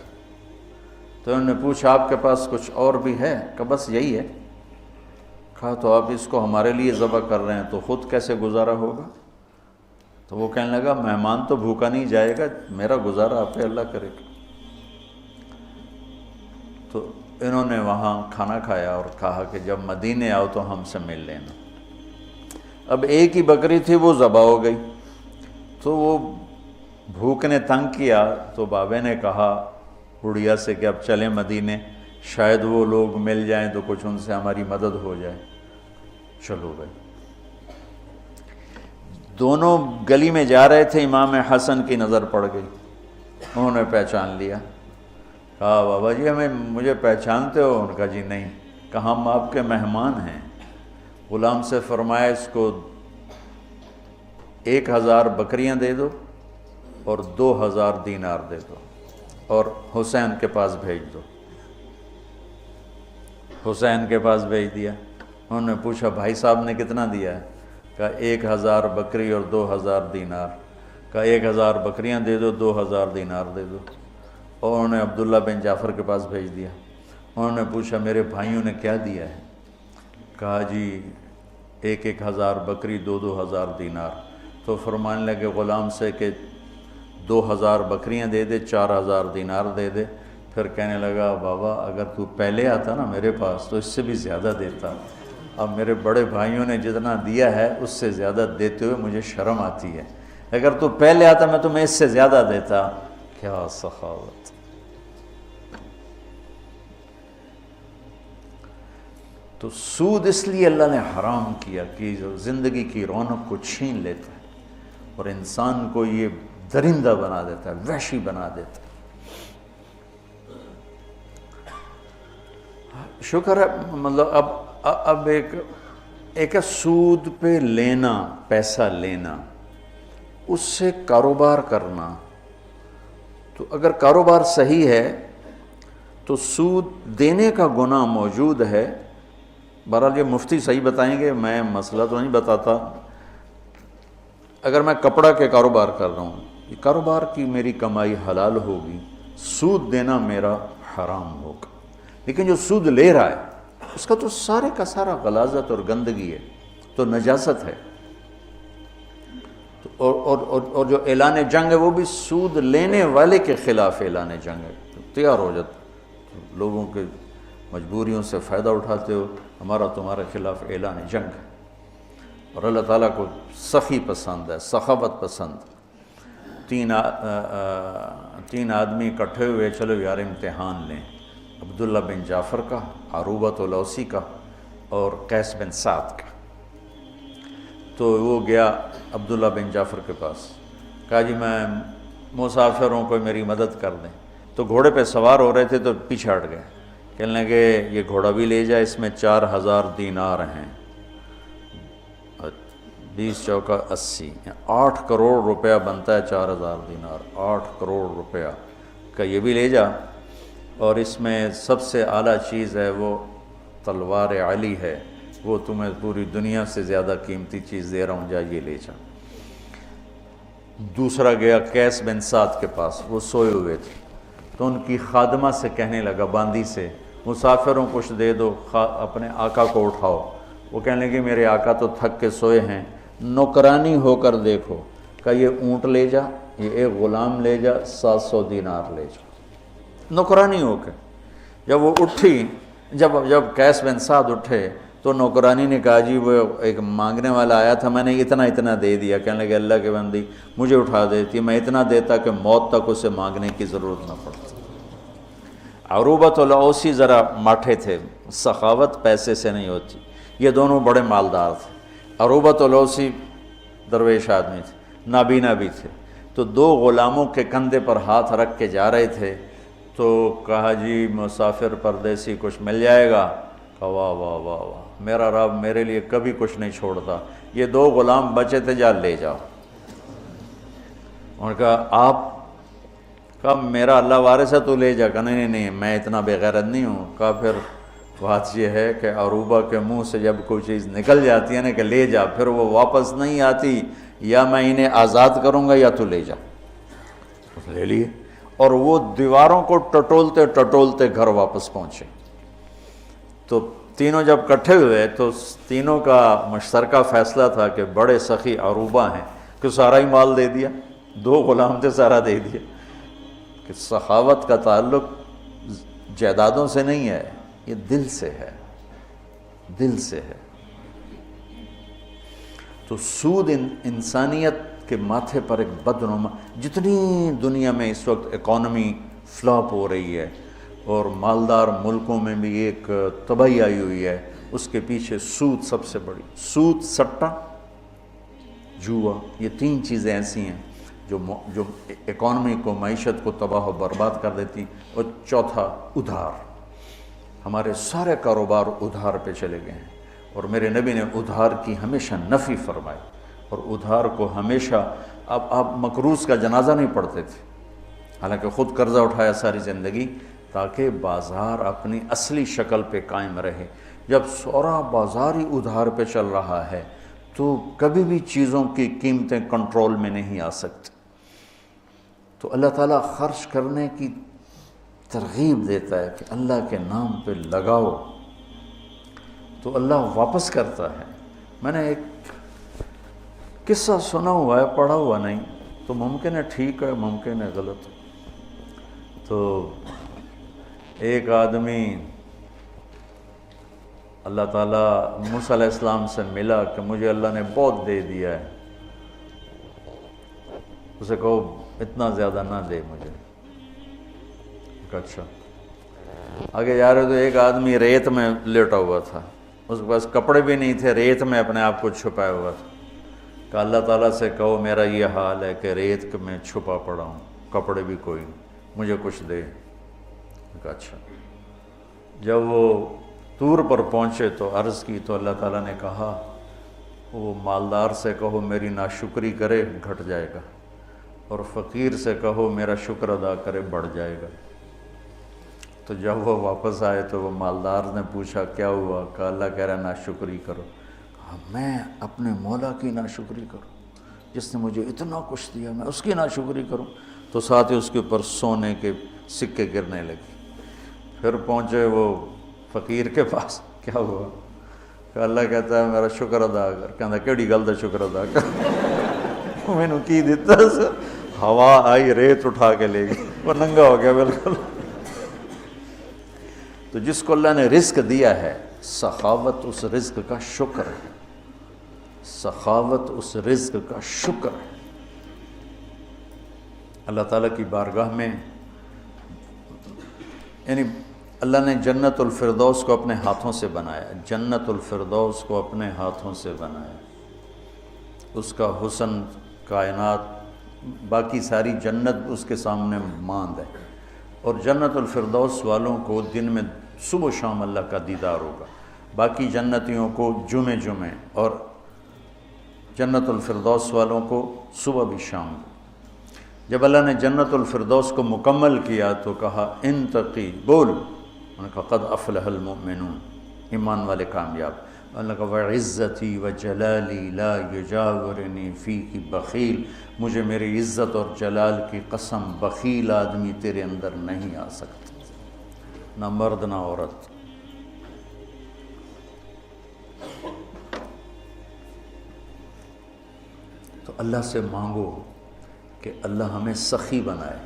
تو انہوں نے پوچھا آپ کے پاس کچھ اور بھی ہے؟ کہا بس یہی ہے۔ کہا تو آپ اس کو ہمارے لیے ذبح کر رہے ہیں تو خود کیسے گزارا ہوگا؟ تو وہ کہنے لگا مہمان تو بھوکا نہیں جائے گا، میرا گزارا آپ اللہ کرے گا۔ تو انہوں نے وہاں کھانا کھایا اور کہا کہ جب مدینے آؤ تو ہم سے مل لینا۔ اب ایک ہی بکری تھی، وہ ذبح ہو گئی، تو وہ بھوک نے تنگ کیا، تو بابے نے کہا بڑھیا سے کہ اب چلیں مدینے، شاید وہ لوگ مل جائیں تو کچھ ان سے ہماری مدد ہو جائے۔ چلو گئے، دونوں گلی میں جا رہے تھے، امام حسن کی نظر پڑ گئی، انہوں نے پہچان لیا۔ کہا بابا جی مجھے پہچانتے ہو؟ ان کا جی نہیں۔ کہا ہم آپ کے مہمان ہیں۔ غلام سے فرمایا اس کو 1000 بکریاں دے دو اور 2000 دینار دے دو اور حسین کے پاس بھیج دو۔ حسین کے پاس بھیج دیا۔ انہوں نے پوچھا بھائی صاحب نے کتنا دیا ہے؟ کہا 1000 بکری اور 2000 دینار۔ کہا 1000 بکریاں دے دو، 2000 دینار دے دو، اور انہوں نے عبداللہ بن جعفر کے پاس بھیج دیا۔ انہوں نے پوچھا میرے بھائیوں نے کیا دیا ہے؟ کہا جی 1000 بکری، 2000 دینار۔ تو فرمانے لگے غلام سے کہ 2000 بکریاں دے دے، 4000 دینار دے دے۔ پھر کہنے لگا بابا اگر تو پہلے آتا نا میرے پاس تو اس سے بھی زیادہ دیتا، اب میرے بڑے بھائیوں نے جتنا دیا ہے اس سے زیادہ دیتے ہوئے مجھے شرم آتی ہے، اگر تو پہلے آتا میں تمہیں اس سے زیادہ دیتا۔ کیا سخاوت! تو سود اس لیے اللہ نے حرام کیا کہ زندگی کی رونق کو چھین لیتا ہے اور انسان کو یہ درندہ بنا دیتا ہے، وحشی بنا دیتا ہے۔ شکر ہے مطلب اب ایک سود پہ لینا، پیسہ لینا، اس سے کاروبار کرنا، تو اگر کاروبار صحیح ہے تو سود دینے کا گناہ موجود ہے۔ بہرحال یہ مفتی صحیح بتائیں گے، میں مسئلہ تو نہیں بتاتا۔ اگر میں کپڑا کے کاروبار کر رہا ہوں، یہ کاروبار کی میری کمائی حلال ہوگی، سود دینا میرا حرام ہوگا، لیکن جو سود لے رہا ہے اس کا تو سارے کا سارا غلاظت اور گندگی ہے، تو نجاست ہے۔ اور جو اعلان جنگ ہے وہ بھی سود لینے والے کے خلاف اعلان جنگ ہے۔ تو تیار ہو جاتا، لوگوں کے مجبوریوں سے فائدہ اٹھاتے ہو، ہمارا تمہارے خلاف اعلان جنگ ہے۔ اور اللہ تعالیٰ کو سخی پسند ہے، سخاوت پسند۔ 3 آدمی اکٹھے ہوئے، چلو یار امتحان لیں، عبداللہ بن جعفر کا، عروبۃ الاوسی کا اور قیس بن سعد کا۔ تو وہ گیا عبداللہ بن جعفر کے پاس، کہا جی میں مسافر ہوں، کوئی میری مدد کر دیں۔ تو گھوڑے پہ سوار ہو رہے تھے تو پیچھے ہٹ گئے، کہنے لگے یہ گھوڑا بھی لے جائے، اس میں 4000 دینار ہیں، 20 چوکا 80، 8 کروڑ روپیہ بنتا ہے 4000 دینار، 8 کروڑ روپیہ۔ کہ یہ بھی لے جا، اور اس میں سب سے اعلیٰ چیز ہے وہ تلوار علی ہے، وہ تمہیں پوری دنیا سے زیادہ قیمتی چیز دے رہا ہوں، جا یہ لے جا۔ دوسرا گیا قیس بن سعد کے پاس، وہ سوئے ہوئے تھے، تو ان کی خادمہ سے کہنے لگا، باندی سے، مسافروں کچھ دے دو، اپنے آقا کو اٹھاؤ۔ وہ کہنے لگے میرے آقا تو تھک کے سوئے ہیں، نوکرانی ہو کر دیکھو کہ یہ اونٹ لے جا، یہ ایک غلام لے جا، 700 دینار لے جا۔ نوکرانی ہو کے جب وہ اٹھی، جب قیس بن سعد اٹھے تو نوکرانی نے کہا جی وہ ایک مانگنے والا آیا تھا، میں نے اتنا دے دیا۔ کہنے لگے اللہ کے بندی مجھے اٹھا دیتی، میں اتنا دیتا کہ موت تک اسے مانگنے کی ضرورت نہ پڑتی۔ عروبۃ الاوسی ذرا ماٹھے تھے، سخاوت پیسے سے نہیں ہوتی، یہ دونوں بڑے مالدار تھے۔ عروبۃ الاوسی درویش آدمی تھے، نابینا بھی تھے، تو دو غلاموں کے کندھے پر ہاتھ رکھ کے جا رہے تھے، تو کہا جی مسافر پردیسی کچھ مل جائے گا؟ کہا واہ واہ واہ واہ، میرا رب میرے لیے کبھی کچھ نہیں چھوڑتا، یہ دو غلام بچے تھے، جا لے جاؤ۔ انہوں نے کہا آپ؟ کہا میرا اللہ وارث ہے، تو لے جا۔ کہا نہیں میں اتنا بے غیرت نہیں ہوں۔ کہا پھر بات یہ ہے کہ عروبہ کے منہ سے جب کوئی چیز نکل جاتی ہے نا کہ لے جا، پھر وہ واپس نہیں آتی، یا میں انہیں آزاد کروں گا یا تو لے جا۔ لے لیے، اور وہ دیواروں کو ٹٹولتے ٹٹولتے گھر واپس پہنچے۔ تو تینوں جب کٹھے ہوئے تو تینوں کا مشترکہ فیصلہ تھا کہ بڑے سخی عروبہ ہیں کہ سارا ہی مال دے دیا، دو غلام تھے، سارا دے دیا۔ کہ سخاوت کا تعلق جائیدادوں سے نہیں ہے، یہ دل سے ہے، دل سے ہے۔ تو سود انسانیت کے ماتھے پر ایک بدنما، جتنی دنیا میں اس وقت اکانومی فلاپ ہو رہی ہے اور مالدار ملکوں میں بھی ایک تباہی آئی ہوئی ہے، اس کے پیچھے سود سب سے بڑی، سود، سٹہ، جوا، یہ تین چیزیں ایسی ہیں جو اکانومی کو، معیشت کو تباہ و برباد کر دیتی۔ اور چوتھا ادھار، ہمارے سارے کاروبار ادھار پہ چلے گئے ہیں، اور میرے نبی نے ادھار کی ہمیشہ نفی فرمائی، اور ادھار کو ہمیشہ، اب آپ مقروض کا جنازہ نہیں پڑھتے تھے، حالانکہ خود قرضہ اٹھایا ساری زندگی تاکہ بازار اپنی اصلی شکل پہ قائم رہے۔ جب سورا بازار ہی ادھار پہ چل رہا ہے تو کبھی بھی چیزوں کی قیمتیں کنٹرول میں نہیں آ سکتی۔ تو اللہ تعالیٰ خرچ کرنے کی ترغیب دیتا ہے کہ اللہ کے نام پہ لگاؤ، تو اللہ واپس کرتا ہے۔ میں نے ایک قصہ سنا ہوا ہے، پڑھا ہوا نہیں، تو ممکن ہے ٹھیک ہے، ممکن ہے غلط۔ تو ایک آدمی اللہ تعالیٰ موسیٰ علیہ السلام سے ملا کہ مجھے اللہ نے بہت دے دیا ہے، اسے کہو اتنا زیادہ نہ دے مجھے۔ اچھا، آگے جا رہے تو ایک آدمی ریت میں لیٹا ہوا تھا، اس کے پاس کپڑے بھی نہیں تھے، ریت میں اپنے آپ کو چھپایا ہوا تھا۔ کہ اللہ تعالیٰ سے کہو میرا یہ حال ہے کہ ریت میں چھپا پڑا ہوں، کپڑے بھی کوئی نہیں، مجھے کچھ دے۔ کہا اچھا۔ جب وہ طور پر پہنچے تو عرض کی تو اللہ تعالیٰ نے کہا وہ مالدار سے کہو میری ناشکری کرے گھٹ جائے گا، اور فقیر سے کہو میرا شکر ادا کرے بڑھ جائے گا۔ تو جب وہ واپس آئے تو وہ مالدار نے پوچھا کیا ہوا؟ کہا اللہ کہہ رہا ناشکری کرو۔ کہا میں اپنے مولا کی ناشکری کروں جس نے مجھے اتنا کچھ دیا، میں اس کی ناشکری کروں؟ تو ساتھ ہی اس کے اوپر سونے کے سکے گرنے لگے۔ پھر پہنچے وہ فقیر کے پاس، کیا ہوا؟ کہ اللہ کہتا ہے میرا شکر ادا کر۔ کہتا کیڑی گل دا شکر ادا کر؟ میں نے کی دیتا، ہوا آئی ریت اٹھا کے لے گئی، وہ ننگا ہو گیا بالکل۔ تو جس کو اللہ نے رزق دیا ہے، سخاوت اس رزق کا شکر ہے، سخاوت اس رزق کا شکر ہے۔ اللہ تعالیٰ کی بارگاہ میں، یعنی اللہ نے جنت الفردوس کو اپنے ہاتھوں سے بنایا، جنت الفردوس کو اپنے ہاتھوں سے بنایا، اس کا حسن کائنات، باقی ساری جنت اس کے سامنے ماند ہے، اور جنت الفردوس والوں کو دن میں صبح و شام اللہ کا دیدار ہوگا، باقی جنتیوں کو جمعے جمعے، اور جنت الفردوس والوں کو صبح بھی شام۔ جب اللہ نے جنت الفردوس کو مکمل کیا تو کہا انتقی بول، انہوں نے کہا قد افلح المؤمنون، ایمان والے کامیاب۔ اللہ کا وعزتی وجلالی لا یجاورنی فیہ بخیل، مجھے میری عزت اور جلال کی قسم بخیل آدمی تیرے اندر نہیں آ سکتا، نہ مرد نہ عورت۔ تو اللہ سے مانگو کہ اللہ ہمیں سخی بنائے،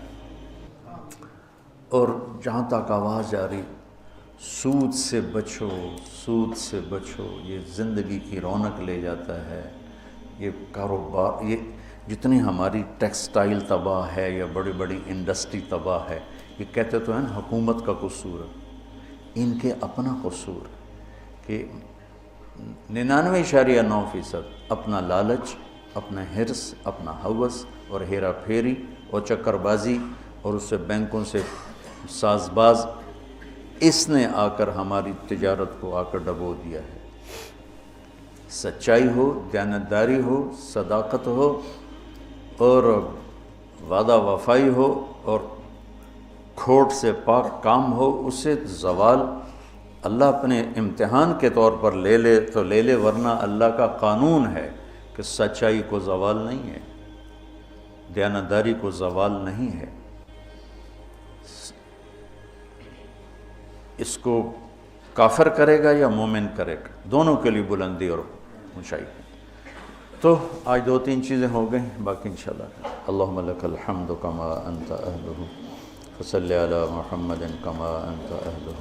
اور جہاں تک آواز جاری سود سے بچو، سود سے بچو، یہ زندگی کی رونق لے جاتا ہے، یہ کاروبار، یہ جتنی ہماری ٹیکسٹائل تباہ ہے یا بڑی بڑی انڈسٹری تباہ ہے، یہ کہتے تو ہیں نا حکومت کا قصور ہے، ان کے اپنا قصور کہ 99.9% اپنا لالچ، اپنا حرص، اپنا ہوس اور ہیرا پھیری اور چکر بازی، اور اس سے بینکوں سے ساز باز، اس نے آ کر ہماری تجارت کو آ کر ڈبو دیا ہے۔ سچائی ہو، دیانتداری ہو، صداقت ہو اور وعدہ وفائی ہو اور کھوٹ سے پاک کام ہو، اسے زوال اللہ اپنے امتحان کے طور پر لے لے تو لے لے، ورنہ اللہ کا قانون ہے کہ سچائی کو زوال نہیں ہے، دیانتداری کو زوال نہیں ہے۔ اس کو کافر کرے گا یا مومن کرے گا، دونوں کے لیے بلندی اور اونچائی۔ تو آج 2-3 چیزیں ہو گئیں، باقی انشاءاللہ۔ اللہم لک الحمد کما انت اہلہ، فصلی علی محمد کما انت اہلہ،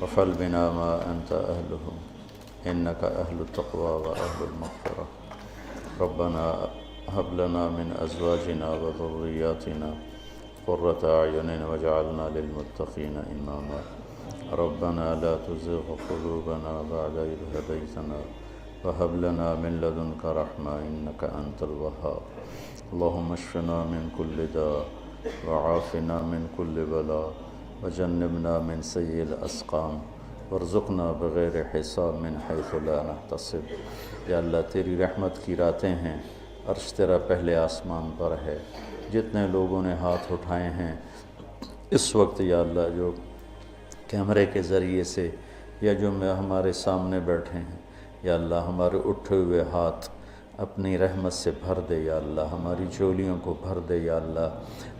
وفعل بنا ما انت اہلہ، انک اہل التقوی و اہل المغفرہ۔ ربنا هب لنا من ازواجنا وذریاتنا قرۃ اعین واجعلنا للمتقین اماما۔ ربنا لا تزغ قلوبنا بعد إذ هديتنا وهب لنا من لدنك رحمة إنك أنت الوهاب۔ اللهم اشفنا من كل داء وعافنا من كل بلاء وجنبنا من سيء الأسقام وارزقنا بغیر حساب من حيث لا نحتسب۔ یا اللہ تیری رحمت کی راتیں ہیں، عرش تیرا پہلے آسمان پر ہے، جتنے لوگوں نے ہاتھ اٹھائے ہیں اس وقت یا اللہ، جو کیمرے کے ذریعے سے یا جو ہمارے سامنے بیٹھے ہیں، یا اللہ ہمارے اٹھے ہوئے ہاتھ اپنی رحمت سے بھر دے، یا اللہ ہماری جھولیوں کو بھر دے، یا اللہ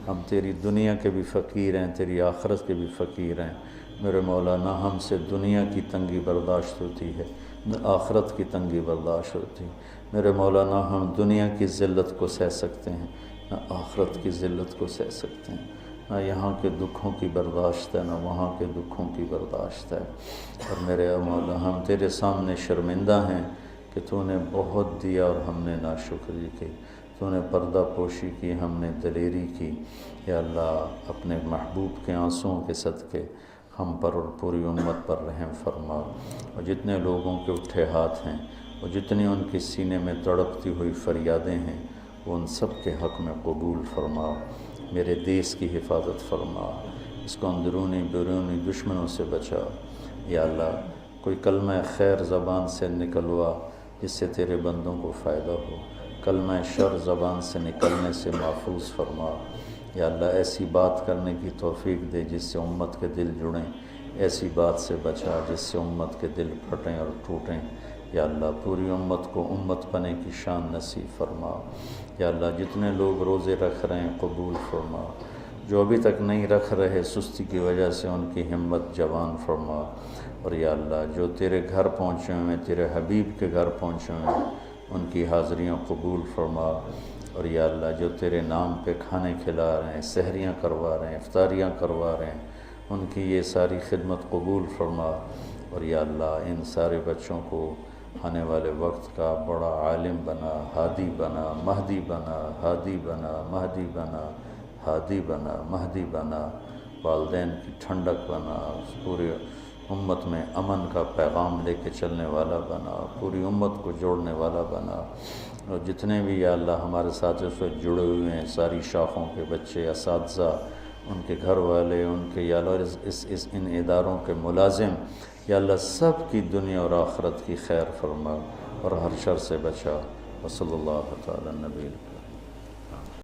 ہم تیری دنیا کے بھی فقیر ہیں، تیری آخرت کے بھی فقیر ہیں میرے مولا۔ نہ ہم سے دنیا کی تنگی برداشت ہوتی ہے، نہ آخرت کی تنگی برداشت ہوتی میرے مولا۔ نہ ہم دنیا کی ذلت کو سہ سکتے ہیں، نہ آخرت کی ذلت کو سہ سکتے ہیں، نہ یہاں کے دکھوں کی برداشت ہے، نہ وہاں کے دکھوں کی برداشت ہے۔ اور میرے مولا ہم تیرے سامنے شرمندہ ہیں کہ تو نے بہت دیا اور ہم نے ناشکری کی، تو نے پردہ پوشی کی، ہم نے دلیری کی۔ یا اللہ اپنے محبوب کے آنسوؤں کے صدقے ہم پر اور پوری امت پر رحم فرما، اور جتنے لوگوں کے اٹھے ہاتھ ہیں اور جتنی ان کے سینے میں تڑپتی ہوئی فریادیں ہیں، وہ ان سب کے حق میں قبول فرما۔ میرے دیس کی حفاظت فرما، اس کو اندرونی بیرونی دشمنوں سے بچا۔ یا اللہ کوئی کلمہ خیر زبان سے نکلوا جس سے تیرے بندوں کو فائدہ ہو، کلمہ شر زبان سے نکلنے سے محفوظ فرما۔ یا اللہ ایسی بات کرنے کی توفیق دے جس سے امت کے دل جڑیں، ایسی بات سے بچا جس سے امت کے دل پھٹیں اور ٹوٹیں۔ یا اللہ پوری امت کو امت بنے کی شان نصیب فرما۔ یا اللہ جتنے لوگ روزے رکھ رہے ہیں قبول فرما، جو ابھی تک نہیں رکھ رہے سستی کی وجہ سے ان کی ہمت جوان فرما۔ اور یا اللہ جو تیرے گھر پہنچے ہوئے ہیں، تیرے حبیب کے گھر پہنچے ہوئے ہیں، ان کی حاضریاں قبول فرما۔ اور یا اللہ جو تیرے نام پہ کھانے کھلا رہے ہیں، سحریاں کروا رہے ہیں، افطاریاں کروا رہے ہیں، ان کی یہ ساری خدمت قبول فرما۔ اور یا اللہ ان سارے بچوں کو آنے والے وقت کا بڑا عالم بنا، ہادی بنا، مہدی بنا، ہادی بنا، مہدی بنا، ہادی بنا، مہدی بنا، والدین کی ٹھنڈک بنا، پورے امت میں امن کا پیغام لے کے چلنے والا بنا، پوری امت کو جوڑنے والا بنا۔ اور جتنے بھی یا اللہ ہمارے ساتھ اس وقت جڑے ہوئے ہیں، ساری شاخوں کے بچے، اساتذہ، ان کے گھر والے، ان کے یا اللہ ان اداروں کے ملازم، یا اللہ سب کی دنیا اور آخرت کی خیر فرما اور ہر شر سے بچا۔ وصلی اللہ تعالی نبی